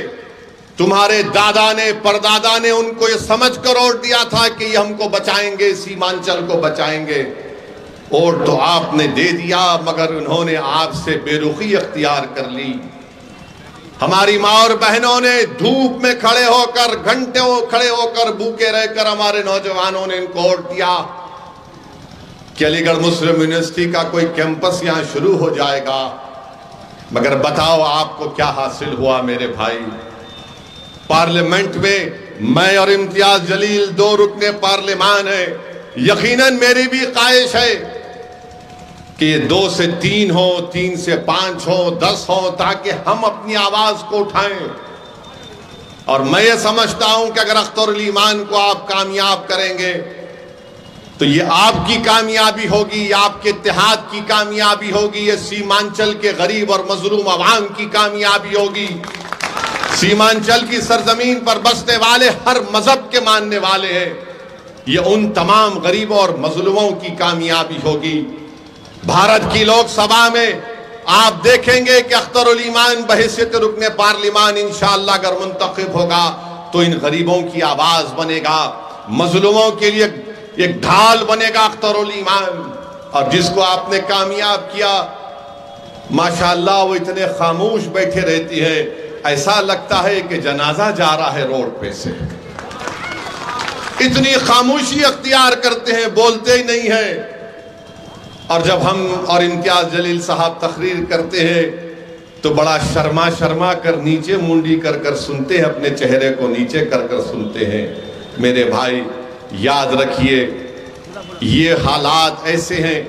तुम्हारे दादा ने, परदादा ने उनको ये समझ कर वोट दिया था कि ये हमको बचाएंगे, सीमांचल को बचाएंगे। वोट तो आपने दे दिया, मगर उन्होंने आपसे बेरुखी अख्तियार कर ली। हमारी माँ और बहनों ने धूप में खड़े होकर, घंटों खड़े होकर, भूखे रहकर हमारे नौजवानों ने इनको वोट दिया कि अलीगढ़ मुस्लिम यूनिवर्सिटी का कोई कैंपस यहां शुरू हो जाएगा। मगर बताओ आपको क्या हासिल हुआ मेरे भाई? पार्लियामेंट में मैं और इम्तियाज जलील दो रुकने पार्लियामान है। यकीनन मेरी भी ख्वाहिश है कि ये 2 से 3 हो, 3 से 5 हो, 10 हो, ताकि हम अपनी आवाज को उठाएं। और मैं ये समझता हूं कि अगर अख्तरुल ईमान को आप कामयाब करेंगे तो ये आपकी कामयाबी होगी, ये आपके इत्तेहाद की कामयाबी होगी, ये सीमांचल के गरीब और मजलूम अवाम की कामयाबी होगी। सीमांचल की सरजमीन पर बसने वाले हर मजहब के मानने वाले हैं, ये उन तमाम गरीबों और मजलूमों की कामयाबी होगी। भारत की लोकसभा में आप देखेंगे कि अख्तरुल ईमान बहैसियत रुकने पार्लियामान इंशाअल्लाह अगर मुंतखब होगा तो इन गरीबों की आवाज बनेगा, मजलूमों के लिए एक ढाल बनेगा अख्तरुल ईमान। और जिसको आपने कामयाब किया, माशाअल्लाह वो इतने खामोश बैठे रहती है, ऐसा लगता है कि जनाजा जा रहा है रोड पे से। इतनी खामोशी अख्तियार करते हैं, बोलते ही नहीं है। और जब हम और इम्तियाज जलील साहब तकरीर करते हैं तो बड़ा शर्मा शर्मा कर, नीचे मुंडी कर कर सुनते हैं, अपने चेहरे को नीचे कर कर सुनते हैं। मेरे भाई, याद रखिए, ये हालात ऐसे हैं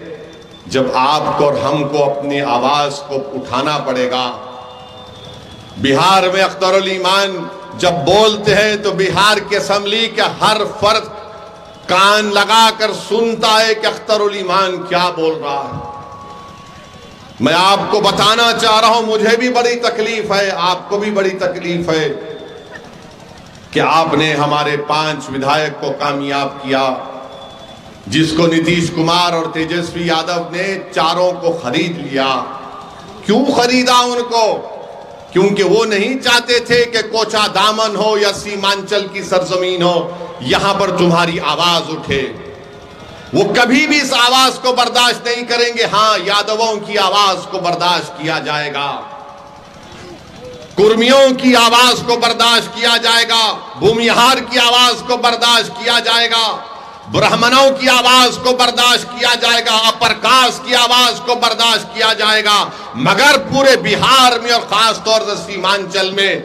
जब आपको और हमको अपनी आवाज को उठाना पड़ेगा। बिहार में अख्तरुल ईमान जब बोलते हैं तो बिहार की असेंबली के हर फर्द कान लगाकर सुनता है कि अख्तरुल ईमान क्या बोल रहा है। मैं आपको बताना चाह रहा हूं, मुझे भी बड़ी तकलीफ है, आपको भी बड़ी तकलीफ है कि आपने हमारे 5 विधायक को कामयाब किया, जिसको नीतीश कुमार और तेजस्वी यादव ने चारों को खरीद लिया। क्यों खरीदा उनको? क्योंकि वो नहीं चाहते थे कि कोचा दामन हो या सीमांचल की सरजमीन हो, यहां पर तुम्हारी आवाज उठे। वो कभी भी इस आवाज को बर्दाश्त नहीं करेंगे। हां, यादवों की आवाज को बर्दाश्त किया जाएगा, कुर्मियों की आवाज को बर्दाश्त किया जाएगा, भूमिहार की आवाज को बर्दाश्त किया जाएगा, ब्राह्मणों की आवाज को बर्दाश्त किया जाएगा, अपर कास्ट की आवाज को बर्दाश्त किया जाएगा। मगर पूरे बिहार में और खास तौर से सीमांचल में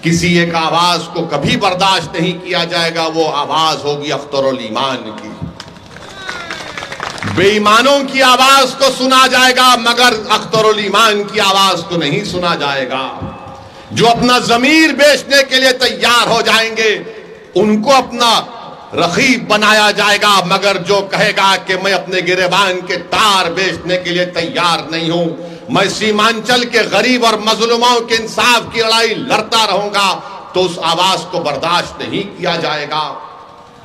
किसी एक आवाज को कभी बर्दाश्त नहीं किया जाएगा। वो आवाज होगी अख्तरुल ईमान की। बेईमानों की आवाज को सुना जाएगा, मगर अख्तरुल ईमान की आवाज को नहीं सुना जाएगा। जो अपना जमीर बेचने के लिए तैयार हो जाएंगे उनको अपना रखीब बनाया जाएगा, मगर जो कहेगा कि मैं अपने गिरेबान के तार बेचने के लिए तैयार नहीं हूं, मैं सीमांचल के गरीब और मजलूमों के इंसाफ की लड़ाई लड़ता रहूंगा, तो उस आवाज को बर्दाश्त नहीं किया जाएगा।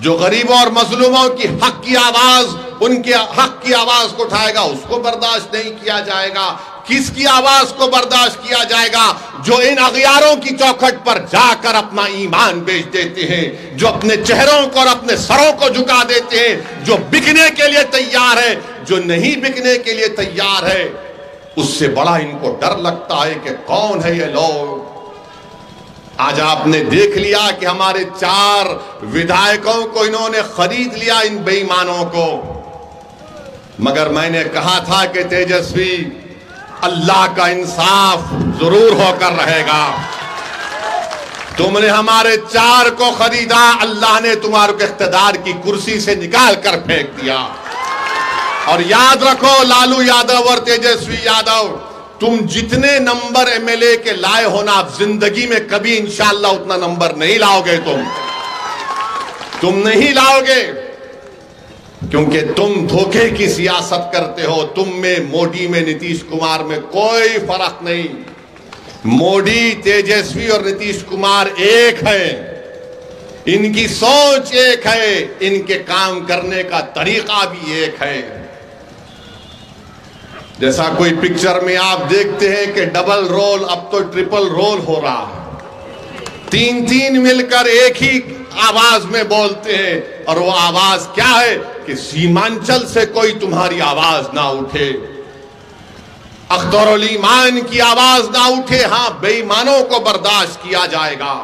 जो गरीबों और मजलूमों की हक की आवाज, उनके हक की आवाज को उठाएगा, उसको बर्दाश्त नहीं किया जाएगा। किसकी आवाज को बर्दाश्त किया जाएगा? जो इन अगियारों की चौखट पर जाकर अपना ईमान बेच देते हैं, जो अपने चेहरों को और अपने सरों को झुका देते हैं, जो बिकने के लिए तैयार है, जो नहीं बिकने के लिए तैयार है, उससे बड़ा इनको डर लगता है कि कौन है ये लोग। आज आपने देख लिया कि हमारे 4 विधायकों को इन्होंने खरीद लिया, इन बेईमानों को। मगर मैंने कहा था कि तेजस्वी, अल्लाह का इंसाफ जरूर होकर रहेगा। तुमने हमारे 4 को खरीदा, अल्लाह ने तुम्हारे को इख्तिदार की कुर्सी से निकाल कर फेंक दिया। और याद रखो, लालू यादव और तेजस्वी यादव, तुम जितने नंबर एमएलए के लाए हो ना, आप जिंदगी में कभी इंशाअल्लाह उतना नंबर नहीं लाओगे तुम। तुम नहीं लाओगे, क्योंकि तुम धोखे की सियासत करते हो। तुम में, मोदी में, नीतीश कुमार में कोई फर्क नहीं। मोदी, तेजस्वी और नीतीश कुमार एक हैं। इनकी सोच एक है, इनके काम करने का तरीका भी एक है। जैसा कोई पिक्चर में आप देखते हैं कि डबल रोल अब तो ट्रिपल रोल हो रहा है। तीन तीन मिलकर एक ही आवाज में बोलते हैं, और वो आवाज क्या है कि सीमांचल से कोई तुम्हारी आवाज ना उठे, अख्तरुल ईमान की आवाज ना उठे। हां, बेईमानों को बर्दाश्त किया जाएगा।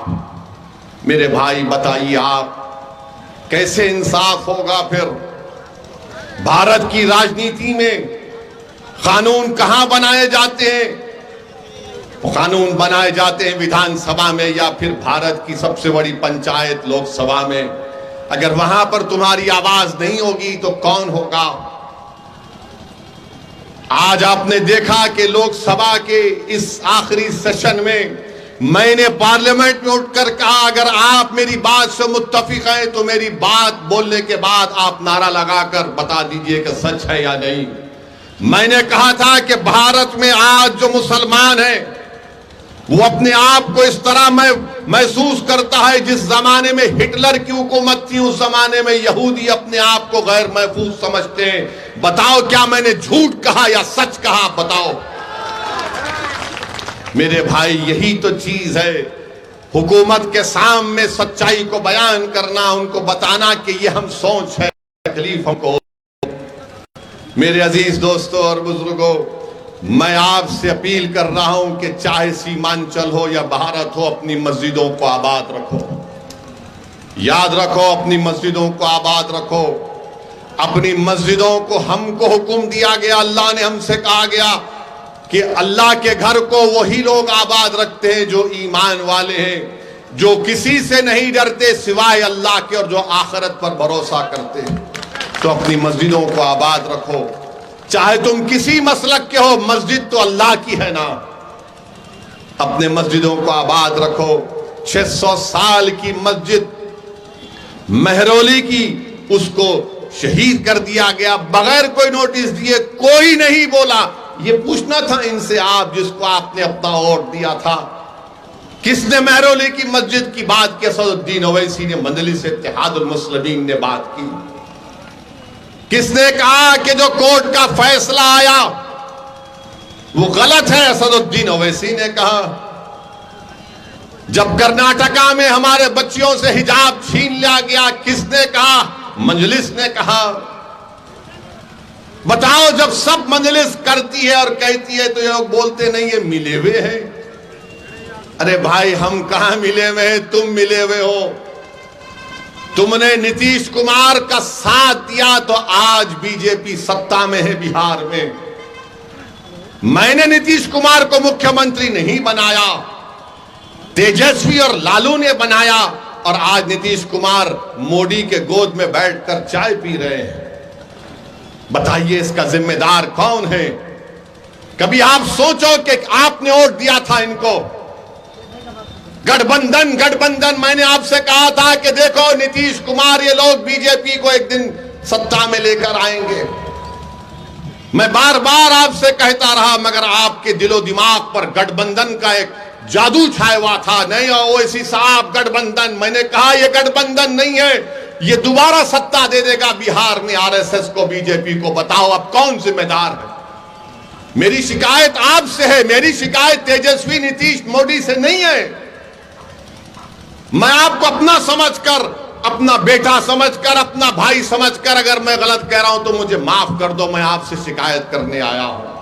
मेरे भाई बताइए, आप कैसे इंसाफ होगा फिर? भारत की राजनीति में कानून कहां बनाए जाते हैं? कानून बनाए जाते हैं विधानसभा में या फिर भारत की सबसे बड़ी पंचायत लोकसभा में। अगर वहां पर तुम्हारी आवाज नहीं होगी तो कौन होगा? आज आपने देखा कि लोकसभा के इस आखिरी सेशन में मैंने पार्लियामेंट में उठकर कहा, अगर आप मेरी बात से मुत्तफिक हैं तो मेरी बात बोलने के बाद आप नारा लगाकर बता दीजिए कि सच है या नहीं। मैंने कहा था कि भारत में आज जो मुसलमान है वो अपने आप को इस तरह महसूस करता है जिस जमाने में हिटलर की हुकूमत थी, उस जमाने में यहूदी अपने आप को गैर महफूज समझते हैं। बताओ, क्या मैंने झूठ कहा या सच कहा? बताओ मेरे भाई, यही तो चीज है। हुकूमत के सामने सच्चाई को बयान करना, उनको बताना कि ये हम सोच है, तकलीफ हमको। मेरे अजीज दोस्तों और बुजुर्गों, मैं आपसे अपील कर रहा हूं कि चाहे सीमांचल हो या भारत हो, अपनी मस्जिदों को आबाद रखो। याद रखो, अपनी मस्जिदों को आबाद रखो। अपनी मस्जिदों को हमको हुक्म दिया गया, अल्लाह ने हमसे कहा गया कि अल्लाह के घर को वही लोग आबाद रखते हैं जो ईमान वाले हैं, जो किसी से नहीं डरते सिवाय अल्लाह के, और जो आखिरत पर भरोसा करते हैं। तो अपनी मस्जिदों को आबाद रखो। चाहे तुम किसी मसलक के हो, मस्जिद तो अल्लाह की है ना। अपने मस्जिदों को आबाद रखो। 600 साल की मस्जिद मेहरौली की, उसको शहीद कर दिया गया बगैर कोई नोटिस दिए। कोई नहीं बोला। ये पूछना था इनसे, आप जिसको आपने अपना वोट दिया था, किसने मेहरौली की मस्जिद की बात की? असदुद्दीन ओवैसी ने, मजलिस इत्तेहादुल मुस्लिमीन ने बात की। किसने कहा कि जो कोर्ट का फैसला आया वो गलत है? असदुद्दीन ओवैसी ने कहा। जब कर्नाटका में हमारे बच्चियों से हिजाब छीन लिया गया, किसने कहा? मजलिस ने कहा। बताओ, जब सब मजलिस करती है और कहती है तो ये लोग बोलते नहीं, ये मिले हुए हैं। अरे भाई, हम कहां मिले हुए हैं? तुम मिले हुए हो। तुमने नीतीश कुमार का साथ दिया तो आज बीजेपी सत्ता में है बिहार में। मैंने नीतीश कुमार को मुख्यमंत्री नहीं बनाया, तेजस्वी और लालू ने बनाया, और आज नीतीश कुमार मोदी के गोद में बैठकर चाय पी रहे हैं। बताइए, इसका जिम्मेदार कौन है? कभी आप सोचो कि आपने वोट दिया था इनको। गठबंधन, मैंने आपसे कहा था कि देखो नीतीश कुमार, ये लोग बीजेपी को एक दिन सत्ता में लेकर आएंगे। मैं बार बार आपसे कहता रहा, मगर आपके दिलो दिमाग पर गठबंधन का एक जादू छाया हुआ था। नहीं ओवैसी साहब, गठबंधन, मैंने कहा यह गठबंधन नहीं है, ये दोबारा सत्ता दे देगा बिहार में आरएसएस को, बीजेपी को। बताओ अब कौन जिम्मेदार है? मेरी शिकायत आपसे है, मेरी शिकायत तेजस्वी, नीतीश, मोदी से नहीं है। मैं आपको अपना समझकर, अपना बेटा समझकर, अपना भाई समझकर, अगर मैं गलत कह रहा हूं तो मुझे माफ कर दो। मैं आपसे शिकायत करने आया हूं।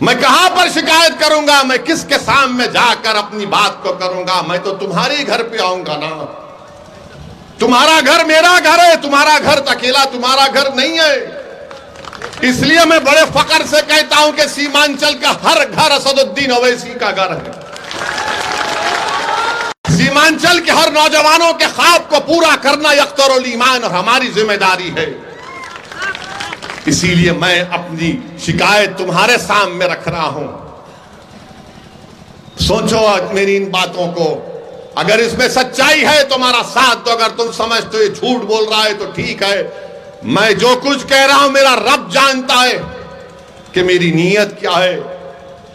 मैं कहां पर शिकायत करूंगा? मैं किसके सामने जाकर अपनी बात को करूंगा? मैं तो तुम्हारे घर पे आऊंगा ना। तुम्हारा घर मेरा घर है, तुम्हारा घर अकेला तुम्हारा घर नहीं है। इसलिए मैं बड़े फख्र से कहता हूं कि सीमांचल का हर घर असदुद्दीन ओवैसी का घर है। सीमांचल के हर नौजवानों के ख्वाब को पूरा करना अख्तरुल ईमान और हमारी जिम्मेदारी है। इसीलिए मैं अपनी शिकायत तुम्हारे सामने रख रहा हूं। सोचो आज मेरी इन बातों को। अगर इसमें सच्चाई है तुम्हारा साथ दो, अगर तुम समझते हो ये झूठ बोल रहा है तो ठीक है। मैं जो कुछ कह रहा हूं मेरा रब जानता है कि मेरी नीयत क्या है।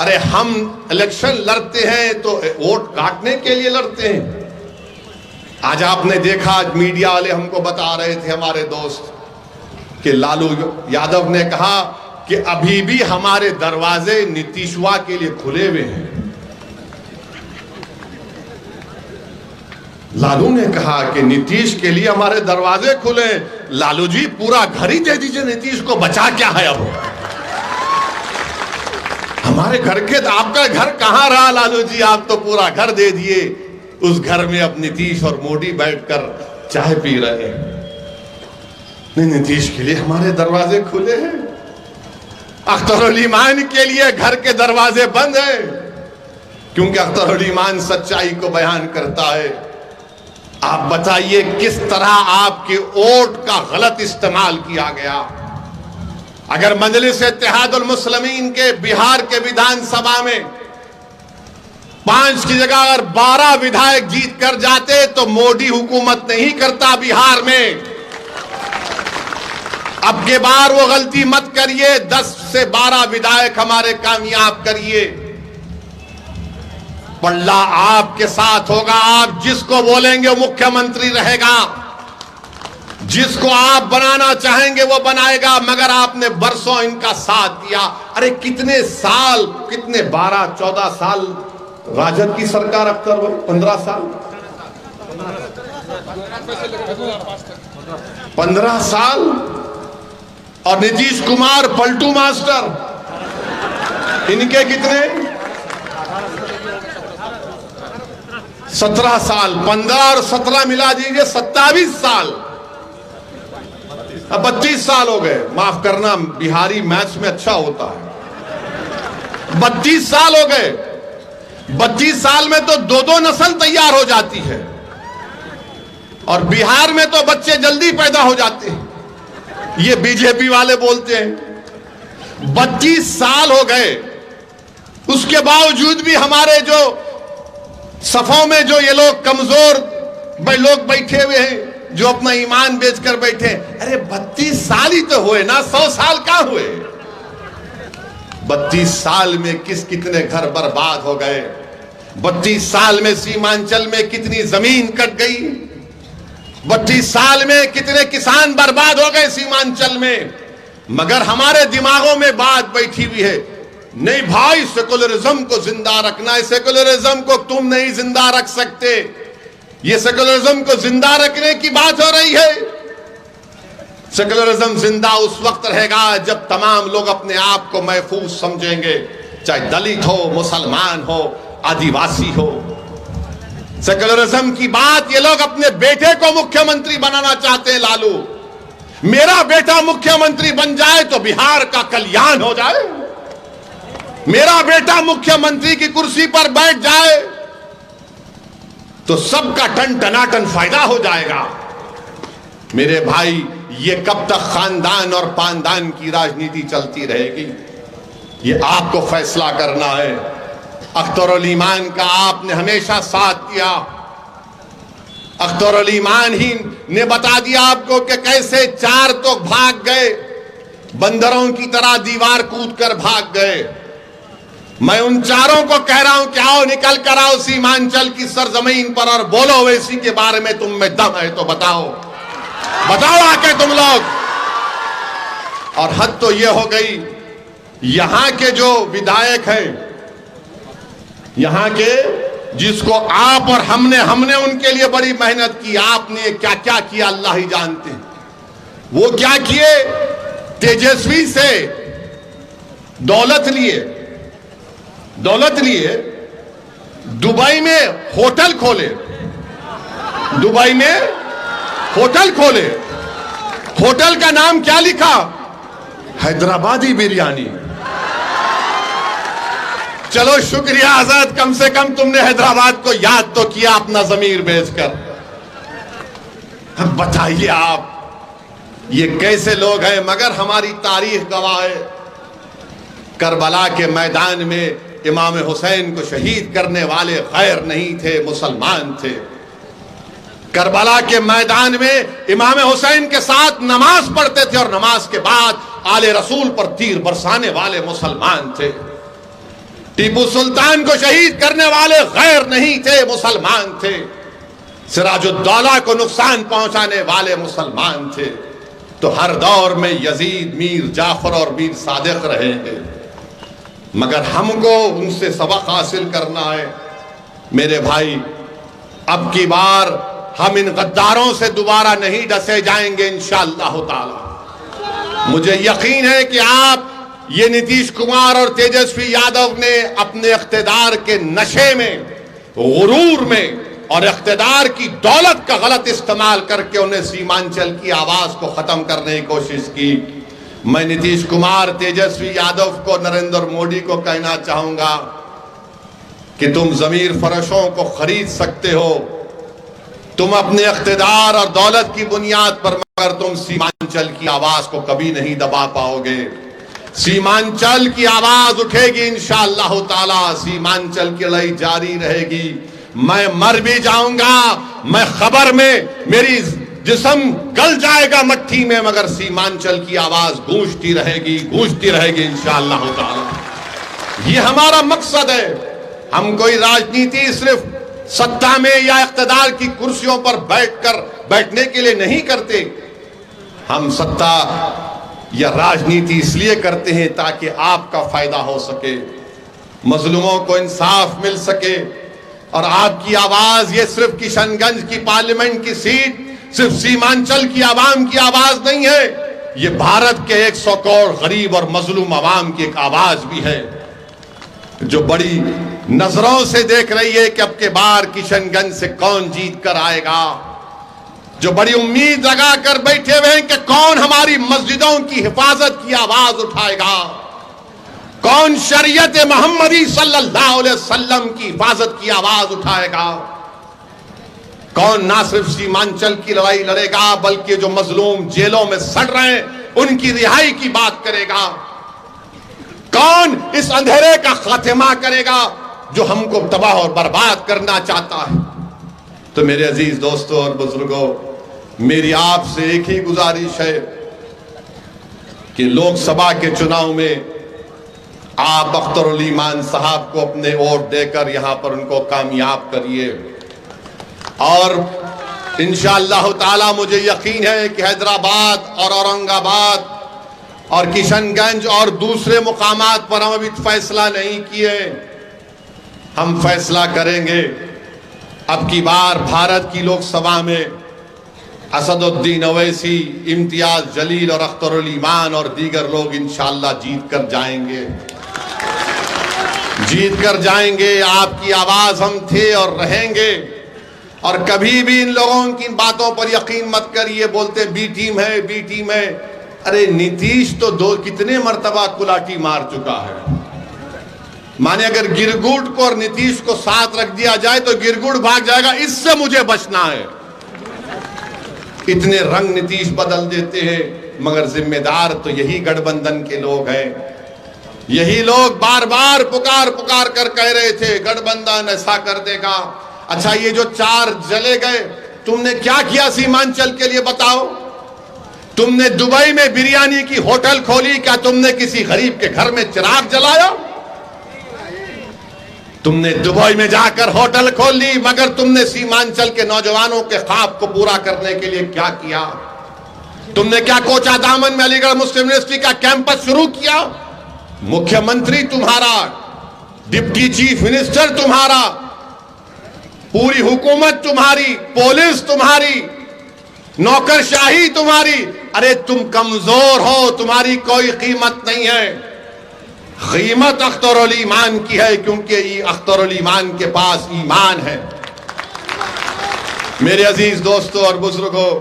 अरे हम इलेक्शन लड़ते हैं तो वोट काटने के लिए लड़ते हैं। आज आपने देखा, आज मीडिया वाले हमको बता रहे थे, हमारे दोस्त, कि लालू यादव ने कहा कि अभी भी हमारे दरवाजे नीतीशवा के लिए खुले हुए हैं। लालू ने कहा कि नीतीश के लिए हमारे दरवाजे खुले। लालू जी पूरा घर ही दे दीजिए, नीतीश को बचा क्या है अब। हमारे घर के, आपका घर कहां रहा लालू जी, आप तो पूरा घर दे दिए। उस घर में अब नीतीश और मोदी बैठकर चाय पी रहे हैं। नहीं, नीतीश के लिए हमारे दरवाजे खुले हैं। अख्तरुल ईमान के लिए घर के दरवाजे बंद हैं, क्योंकि अख्तरुल ईमान सच्चाई को बयान करता है। आप बताइए किस तरह आपके वोट का गलत इस्तेमाल किया गया। अगर मजलिस इत्तेहादुल मुस्लिमीन के बिहार के विधानसभा में 5 की जगह अगर 12 विधायक जीत कर जाते तो मोदी हुकूमत नहीं करता बिहार में। अब के बार वो गलती मत करिए, 10 से 12 विधायक हमारे कामयाब करिए। पल्ला आपके साथ होगा। आप जिसको बोलेंगे वो मुख्यमंत्री रहेगा, जिसको आप बनाना चाहेंगे वो बनाएगा। मगर आपने बरसों इनका साथ दिया। अरे कितने साल, कितने 12-14 साल राजद की सरकार, अख्तर भाई 15 साल, 15 साल, और नीतीश कुमार पलटू मास्टर, इनके कितने 17 साल, 15 और 17 मिला दीजिए 27 साल, अब 32 साल हो गए। माफ करना, बिहारी मैथ्स में अच्छा होता है। 32 साल हो गए। 32 साल में तो 2-2 नस्ल तैयार हो जाती है, और बिहार में तो बच्चे जल्दी पैदा हो जाते हैं। ये बीजेपी वाले बोलते हैं 32 साल हो गए, उसके बावजूद भी हमारे जो सफों में जो ये लोग कमजोर लोग बैठे हुए हैं, जो अपना ईमान बेचकर बैठे। अरे 32 साल ही तो हुए ना, 100 साल कहां हुए। 32 साल में कितने घर बर्बाद हो गए। 32 साल में सीमांचल में कितनी जमीन कट गई। 32 साल में कितने किसान बर्बाद हो गए सीमांचल में। मगर हमारे दिमागों में बात बैठी हुई है, नहीं भाई सेकुलरिज्म को जिंदा रखना है। सेकुलरिज्म को तुम नहीं जिंदा रख सकते। ये सेकुलरिज्म को जिंदा रखने की बात हो रही है। सेकुलरिज्म जिंदा उस वक्त रहेगा जब तमाम लोग अपने आप को महफूज समझेंगे, चाहे दलित हो, मुसलमान हो, आदिवासी हो। सेकुलरिज्म की बात ये लोग अपने बेटे को मुख्यमंत्री बनाना चाहते हैं। लालू, मेरा बेटा मुख्यमंत्री बन जाए तो बिहार का कल्याण हो जाए, मेरा बेटा मुख्यमंत्री की कुर्सी पर बैठ जाए तो सबका टन टनाटन फायदा हो जाएगा। मेरे भाई, ये कब तक खानदान और पानदान की राजनीति चलती रहेगी, ये आपको फैसला करना है। अख्तरुल ईमान का आपने हमेशा साथ दिया। अख्तरुल ईमान ही ने बता दिया आपको कि कैसे 4 तो भाग गए, बंदरों की तरह दीवार कूद कर भाग गए। मैं उन 4 को कह रहा हूं कि आओ, निकल कर आओ सीमांचल की सरजमीन पर और बोलो वैसी के बारे में तुम में दम है तो बताओ, बताओ आके तुम लोग। और हद तो ये हो गई, यहां के जो विधायक हैं, यहां के जिसको आप और हमने उनके लिए बड़ी मेहनत की। आपने क्या क्या किया अल्लाह ही जानते हैं। वो क्या किए, तेजस्वी से दौलत लिए, दुबई में होटल खोले, दुबई में होटल खोले। होटल का नाम क्या लिखा, हैदराबादी बिरयानी। चलो शुक्रिया आजाद, कम से कम तुमने हैदराबाद को याद तो किया अपना जमीर बेचकर। अब बताइए आप ये कैसे लोग हैं। मगर हमारी तारीख गवाह है, करबला के मैदान में इमाम हुसैन को शहीद करने वाले गैर नहीं थे, मुसलमान थे। करबला के मैदान में इमाम हुसैन के साथ नमाज पढ़ते थे और नमाज के बाद आले रसूल पर तीर बरसाने वाले मुसलमान थे। टीपू सुल्तान को शहीद करने वाले गैर नहीं थे, मुसलमान थे। सिराजुद्दौला को नुकसान पहुंचाने वाले मुसलमान थे। तो हर दौर में यजीद, मीर जाफर और मीर सादिक रहे हैं, मगर हमको उनसे सबक हासिल करना है। मेरे भाई, अब की बार हम इन गद्दारों से दोबारा नहीं डसे जाएंगे इंशाअल्लाह ताला। मुझे यकीन है कि आप ये नीतीश कुमार और तेजस्वी यादव ने अपने इख्तिदार के नशे में, गुरूर में और इख्तिदार की दौलत का गलत इस्तेमाल करके उन्हें सीमांचल की आवाज को खत्म करने की कोशिश की। मैं नीतीश कुमार, तेजस्वी यादव को, नरेंद्र मोदी को कहना चाहूंगा कि तुम जमीर फरोशों को खरीद सकते हो, तुम अपने इख्तिदार और दौलत की बुनियाद पर, मगर तुम सीमांचल की आवाज को कभी नहीं दबा पाओगे। सीमांचल की आवाज उठेगी इंशाअल्लाह ताला, सीमांचल की लड़ाई जारी रहेगी। मैं मर भी जाऊंगा, मैं खबर में, मेरी जिस्म गल जाएगा मट्टी में, मगर सीमांचल की आवाज गूंजती रहेगी इंशाअल्लाह ताला। ये हमारा मकसद है। हम कोई राजनीति सिर्फ सत्ता में या इख्तिदार की कुर्सियों पर बैठने के लिए नहीं करते। हम सत्ता या राजनीति इसलिए करते हैं ताकि आपका फायदा हो सके, मजलूमों को इंसाफ मिल सके। और आपकी आवाज ये सिर्फ किशनगंज की पार्लियामेंट की सीट, सिर्फ सीमांचल की आवाम की आवाज नहीं है, ये भारत के 100 करोड़ गरीब और मजलूम आवाम की एक आवाज भी है, जो बड़ी नजरों से देख रही है कि अब के बार किशनगंज से कौन जीत कर आएगा, जो बड़ी उम्मीद लगा कर बैठे हुए हैं कि कौन हमारी मस्जिदों की हिफाजत की आवाज उठाएगा, कौन शरीयत मोहम्मदी सल्लल्लाहु अलैहि वसल्लम की हिफाजत की आवाज उठाएगा, कौन ना सिर्फ सीमांचल की लड़ाई लड़ेगा बल्कि जो मजलूम जेलों में सड़ रहे हैं उनकी रिहाई की बात करेगा, कौन इस अंधेरे का खात्मा करेगा जो हमको तबाह और बर्बाद करना चाहता है। तो मेरे अजीज दोस्तों और बुजुर्गों, मेरी आपसे एक ही गुजारिश है कि लोकसभा के चुनाव में आप अख्तरुल ईमान साहब को अपने वोट देकर यहां पर उनको कामयाब करिए। और इंशाअल्लाह ताला मुझे यकीन है कि हैदराबाद और औरंगाबाद और किशनगंज और दूसरे मुकामात पर हम अभी फैसला नहीं किए, हम फैसला करेंगे। अब की बार भारत की लोकसभा में असदुद्दीन ओवैसी, इम्तियाज जलील और अख्तरुल ईमान और दीगर लोग इंशाअल्लाह जीत कर जाएंगे। आपकी आवाज हम थे और रहेंगे। और कभी भी इन लोगों की बातों पर यकीन मत करिए, बोलते बी टीम है। अरे नीतीश तो कितने मर्तबा कुलाटी मार चुका है। माने अगर गिरगुट को और नीतीश को साथ रख दिया जाए तो गिरगुट भाग जाएगा, इससे मुझे बचना है। इतने रंग नीतीश बदल देते हैं, मगर जिम्मेदार तो यही गठबंधन के लोग हैं। यही लोग बार बार पुकार कर कह रहे थे गठबंधन ऐसा कर देगा। अच्छा, ये जो 4 चले गए, तुमने क्या किया सीमांचल के लिए बताओ? तुमने दुबई में बिरयानी की होटल खोली, क्या तुमने किसी गरीब के घर में चिराग जलाया? तुमने दुबई में जाकर होटल खोल ली, मगर तुमने सीमांचल के नौजवानों के ख्वाब को पूरा करने के लिए क्या किया? तुमने क्या कोचा दामन में अलीगढ़ मुस्लिम यूनिवर्सिटी का कैंपस शुरू किया? मुख्यमंत्री तुम्हारा, डिप्टी चीफ मिनिस्टर तुम्हारा, पूरी हुकूमत तुम्हारी, पुलिस तुम्हारी, नौकरशाही तुम्हारी। अरे तुम कमजोर हो, तुम्हारी कोई कीमत नहीं है। कीमत अख्तरुल ईमान की है, क्योंकि अख्तरुल ईमान के पास ईमान है। मेरे अजीज दोस्तों और बुजुर्गों,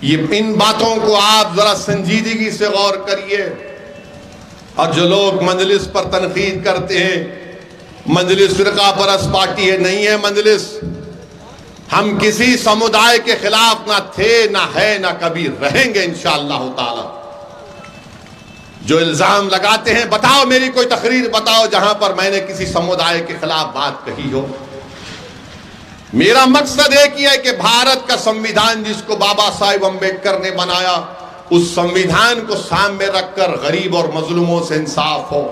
ये इन बातों को आप जरा संजीदगी से गौर करिए। और जो लोग मजलिस पर तनकीद करते हैं, मजलिस फिरका परस्त पार्टी है, नहीं है मजलिस। हम किसी समुदाय के खिलाफ ना थे, ना है, ना कभी रहेंगे इंशाअल्लाह ताला। जो इल्जाम लगाते हैं, बताओ मेरी कोई तकरीर बताओ जहां पर मैंने किसी समुदाय के खिलाफ बात कही हो। मेरा मकसद एक ही है कि भारत का संविधान जिसको बाबा साहेब अम्बेडकर ने बनाया, उस संविधान को सामने रखकर गरीब और मजलूमों से इंसाफ हो।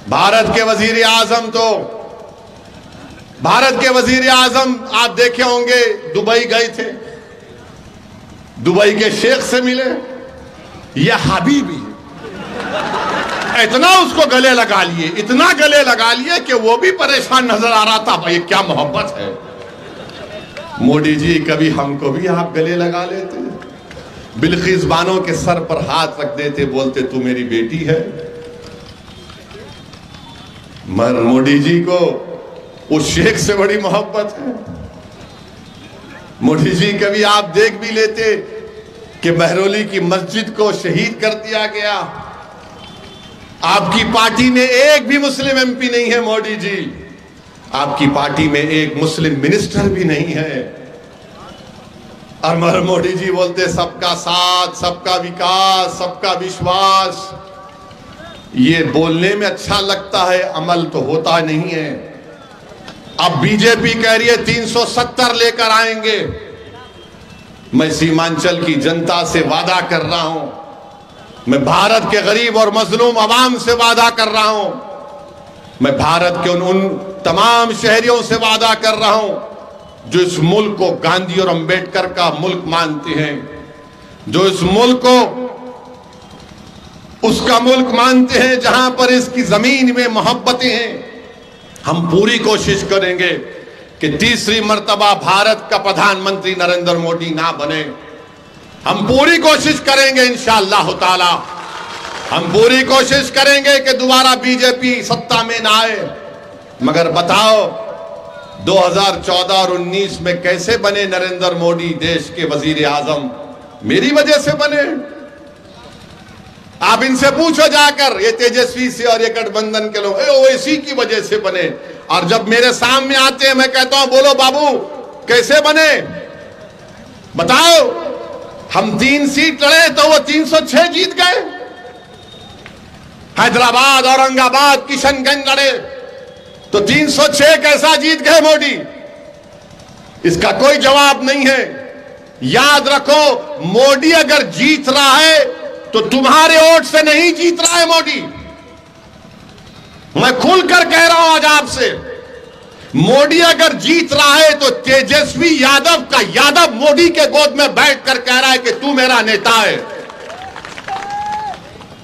भारत के वजीर आजम आप देखे होंगे, दुबई गए थे, दुबई के शेख से मिले, यह हबीबी, इतना उसको गले लगा लिए, इतना गले लगा लिए कि वो भी परेशान नजर आ रहा था। भाई क्या मोहब्बत है। मोदी जी कभी हमको भी आप गले लगा लेते, बिल्किस बानो के सर पर हाथ रख देते, बोलते तू मेरी बेटी है। मगर मोदी जी को उस शेख से बड़ी मोहब्बत है। मोदी जी कभी आप देख भी लेते कि महरौली की मस्जिद को शहीद कर दिया गया। आपकी पार्टी में एक भी मुस्लिम एमपी नहीं है मोदी जी, आपकी पार्टी में एक मुस्लिम मिनिस्टर भी नहीं है। और मोदी जी बोलते सबका साथ, सबका विकास, सबका विश्वास। ये बोलने में अच्छा लगता है, अमल तो होता नहीं है। अब बीजेपी कह रही है 370 लेकर आएंगे। मैं सीमांचल की जनता से वादा कर रहा हूं, मैं भारत के गरीब और मजलूम अवाम से वादा कर रहा हूं, मैं भारत के उन तमाम शहरियों से वादा कर रहा हूं जो इस मुल्क को गांधी और अंबेडकर का मुल्क मानते हैं, जो इस मुल्क को उसका मुल्क मानते हैं जहां पर इसकी जमीन में मोहब्बतें हैं। हम पूरी कोशिश करेंगे कि तीसरी मर्तबा भारत का प्रधानमंत्री नरेंद्र मोदी ना बने। हम पूरी कोशिश करेंगे इंशाअल्लाह ताला, हम पूरी कोशिश करेंगे कि दोबारा बीजेपी सत्ता में ना आए। मगर बताओ 2014 और 19 में कैसे बने नरेंद्र मोदी देश के वजीर आजम? मेरी वजह से बने। आप इनसे पूछो जाकर, ये तेजस्वी से और ये गठबंधन के लोग ओवैसी की वजह से बने। और जब मेरे सामने आते हैं मैं कहता हूं बोलो बाबू कैसे बने, बताओ। हम 3 सीट लड़े तो वो 306 जीत गए। हैदराबाद, औरंगाबाद, किशनगंज लड़े तो 306 कैसा जीत गए मोदी? इसका कोई जवाब नहीं है। याद रखो, मोदी अगर जीत रहा है तो तुम्हारे वोट से नहीं जीत रहा है मोदी। मैं खुलकर कह रहा हूं आज आपसे, मोदी अगर जीत रहा है तो तेजस्वी यादव का यादव मोदी के गोद में बैठकर कह रहा है कि तू मेरा नेता है।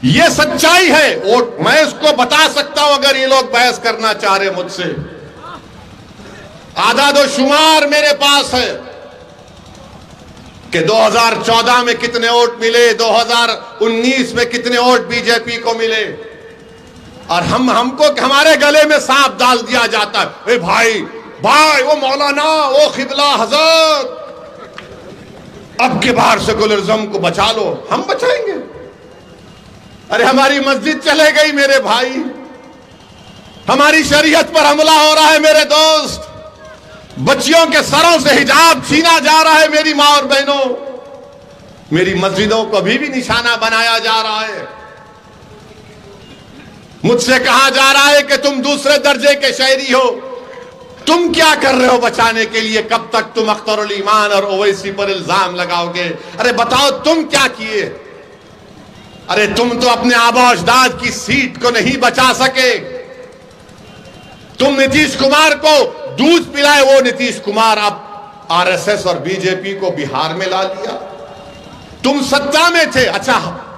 यह सच्चाई है और मैं इसको बता सकता हूं अगर ये लोग बहस करना चाह रहे मुझसे। आदादो शुमार मेरे पास है कि 2014 में कितने वोट मिले, 2019 में कितने वोट बीजेपी को मिले। और हमको हमारे गले में सांप डाल दिया जाता है, ए भाई भाई वो मौलाना, वो खिबला हजरत, अब के बार सेकुलरिज्म को बचा लो। हम बचाएंगे? अरे हमारी मस्जिद चले गई मेरे भाई, हमारी शरीयत पर हमला हो रहा है मेरे दोस्त, बच्चियों के सरों से हिजाब छीना जा रहा है मेरी मां और बहनों, मेरी मस्जिदों को अभी भी निशाना बनाया जा रहा है। मुझसे कहा जा रहा है कि तुम दूसरे दर्जे के शहरी हो, तुम क्या कर रहे हो बचाने के लिए? कब तक तुम अख्तरुल ईमान और ओवैसी पर इल्जाम लगाओगे? अरे बताओ तुम क्या किए? अरे तुम तो अपने आबा अजदाद की सीट को नहीं बचा सके। तुम नीतीश कुमार को दूध पिलाए, वो नीतीश कुमार अब आरएसएस और बीजेपी को बिहार में ला लिया। तुम सत्ता में थे, अच्छा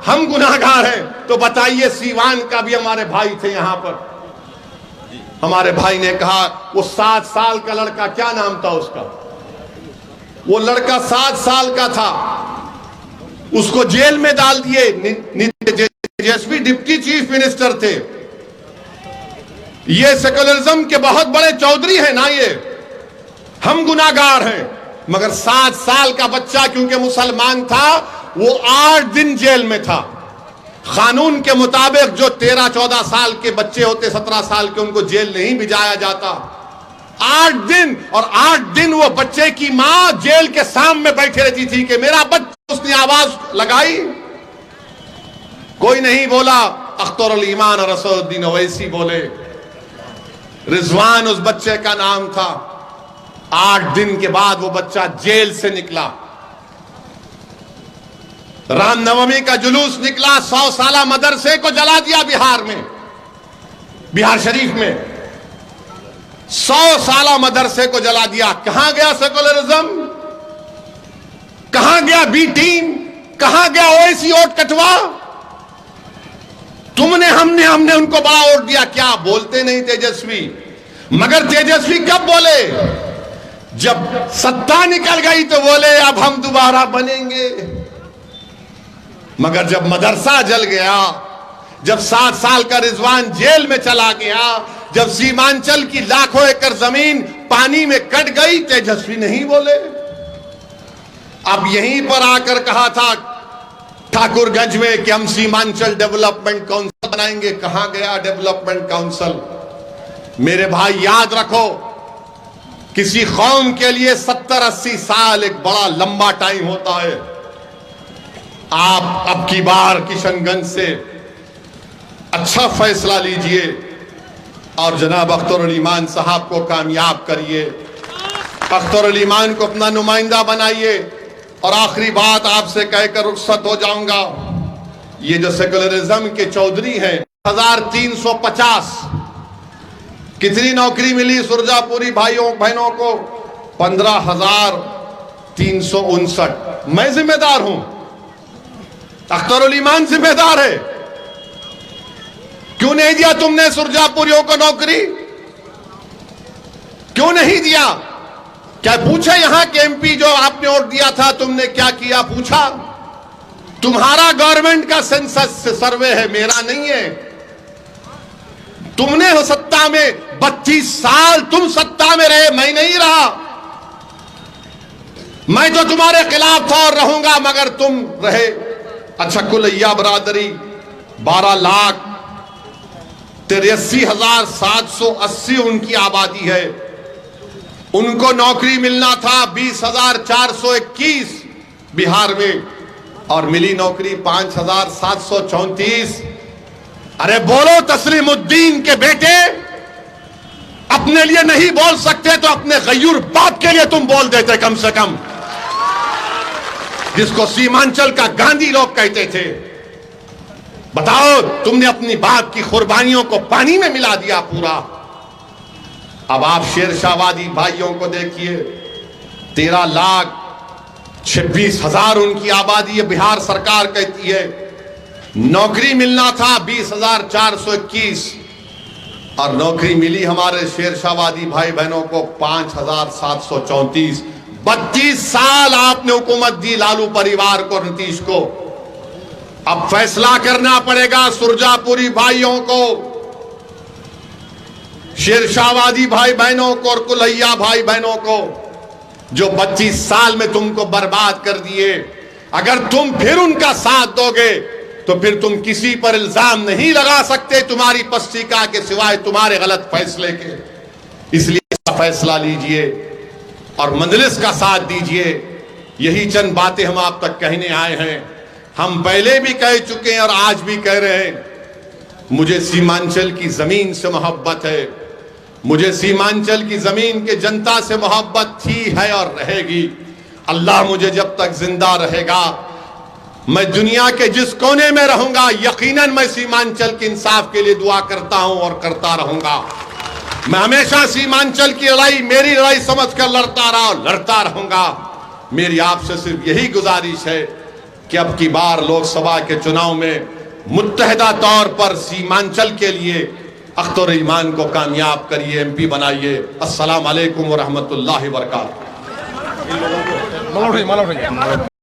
हम गुनाहगार हैं तो बताइए, सीवान का भी हमारे भाई थे यहां पर, हमारे भाई ने कहा वो 7 साल का लड़का, क्या नाम था उसका, वो लड़का 7 साल का था, उसको जेल में डाल दिए। तेजस्वी डिप्टी चीफ मिनिस्टर थे। ये सेकुलरिज्म के बहुत बड़े चौधरी हैं ना, ये हम गुनाहगार हैं। मगर 7 साल का बच्चा क्योंकि मुसलमान था, वो 8 दिन जेल में था। कानून के मुताबिक जो 13-14 साल के बच्चे होते, 17 साल के, उनको जेल नहीं भिजाया जाता। 8 दिन, और 8 दिन वो बच्चे की मां जेल के सामने बैठी रहती थी कि मेरा बच्चा, उसने आवाज लगाई कोई नहीं बोला। अख्तरुल ईमान और असदुद्दीन ओवैसी बोले। रिजवान उस बच्चे का नाम था। 8 दिन के बाद वो बच्चा जेल से निकला। रामनवमी का जुलूस निकला, 100 साला मदरसे को जला दिया बिहार में, बिहार शरीफ में 100 साला मदरसे को जला दिया। कहां गया सेकुलरिज्म? कहां गया बी टीम? कहां गया ओवैसी वोट कटवा? तुमने हमने उनको बड़ा वोट दिया। क्या बोलते नहीं तेजस्वी? मगर तेजस्वी कब बोले? जब सत्ता निकल गई तो बोले अब हम दोबारा बनेंगे। मगर जब मदरसा जल गया, जब 7 साल का रिजवान जेल में चला गया, जब सीमांचल की लाखों एकड़ जमीन पानी में कट गई, तेजस्वी नहीं बोले। अब यहीं पर आकर कहा था ठाकुरगंज में कि हम सीमांचल डेवलपमेंट काउंसिल बनाएंगे। कहां गया डेवलपमेंट काउंसिल? मेरे भाई याद रखो, किसी कौम के लिए 70-80 साल एक बड़ा लंबा टाइम होता है। आप अब की बार किशनगंज से अच्छा फैसला लीजिए और जनाब अख्तरुल ईमान साहब को कामयाब करिए। अख्तरुल ईमान को अपना नुमाइंदा बनाइए। और आखिरी बात आपसे कहकर रुखसत हो जाऊंगा। ये जो सेकुलरिज्म के चौधरी हैं, 1350 कितनी नौकरी मिली सुरजापुरी भाइयों बहनों को? 15,359। मैं जिम्मेदार हूं, अख्तरुल ईमान जिम्मेदार है। क्यों नहीं दिया तुमने सुरजापुरियों को नौकरी? क्यों नहीं दिया? क्या पूछे यहां के एमपी जो आपने वोट दिया था तुमने क्या किया? पूछा? तुम्हारा गवर्नमेंट का सेंसस सर्वे है, मेरा नहीं है। तुमने हो सत्ता में 32 साल तुम सत्ता में रहे, मैं नहीं रहा। मैं तो तुम्हारे खिलाफ था और रहूंगा, मगर तुम रहे। अच्छा, कुलैया बरादरी 12,83,780 उनकी आबादी है। उनको नौकरी मिलना था 20,421 बिहार में, और मिली नौकरी 5,734। अरे बोलो, तस्लीमुद्दीन के बेटे अपने लिए नहीं बोल सकते तो अपने गयूर बाप के लिए तुम बोल देते कम से कम, जिसको सीमांचल का गांधी लोग कहते थे। बताओ, तुमने अपनी बाप की कुर्बानियों को पानी में मिला दिया पूरा। अब आप शेरशाहवादी भाइयों को देखिए, 13,26,000 उनकी आबादी है। बिहार सरकार कहती है नौकरी मिलना था 20,421, और नौकरी मिली हमारे शेरशाहवादी भाई बहनों को 5,734। 32 साल आपने हुकूमत दी लालू परिवार को, नीतीश को। अब फैसला करना पड़ेगा सुरजापुरी भाइयों को, शेरशाहवादी भाई बहनों को और कुलैया भाई बहनों को, जो 25 साल में तुमको बर्बाद कर दिए। अगर तुम फिर उनका साथ दोगे तो फिर तुम किसी पर इल्जाम नहीं लगा सकते तुम्हारी पस्तिका के सिवाय तुम्हारे गलत फैसले के। इसलिए इसका फैसला लीजिए और मजलिस का साथ दीजिए। यही चंद बातें हम आप तक कहने आए हैं। हम पहले भी कह चुके हैं और आज भी कह रहे हैं, मुझे सीमांचल की जमीन से मोहब्बत है। मुझे सीमांचल की जमीन के जनता से मोहब्बत थी, है और रहेगी। अल्लाह मुझे जब तक जिंदा रहेगा, मैं दुनिया के जिस कोने में रहूंगा, यकीनन मैं सीमांचल के इंसाफ के लिए दुआ करता हूं और करता रहूंगा। मैं हमेशा सीमांचल की लड़ाई मेरी लड़ाई समझकर लड़ता रहा और लड़ता रहूंगा। मेरी आपसे सिर्फ यही गुजारिश है कि अब की बार लोकसभा के चुनाव में मुत्तहिदा तौर पर सीमांचल के लिए अख्तरुल ईमान को कामयाब करिए, एमपी बनाइए। अस्सलाम वालेकुम व रहमतुल्लाहि व बरकातहू।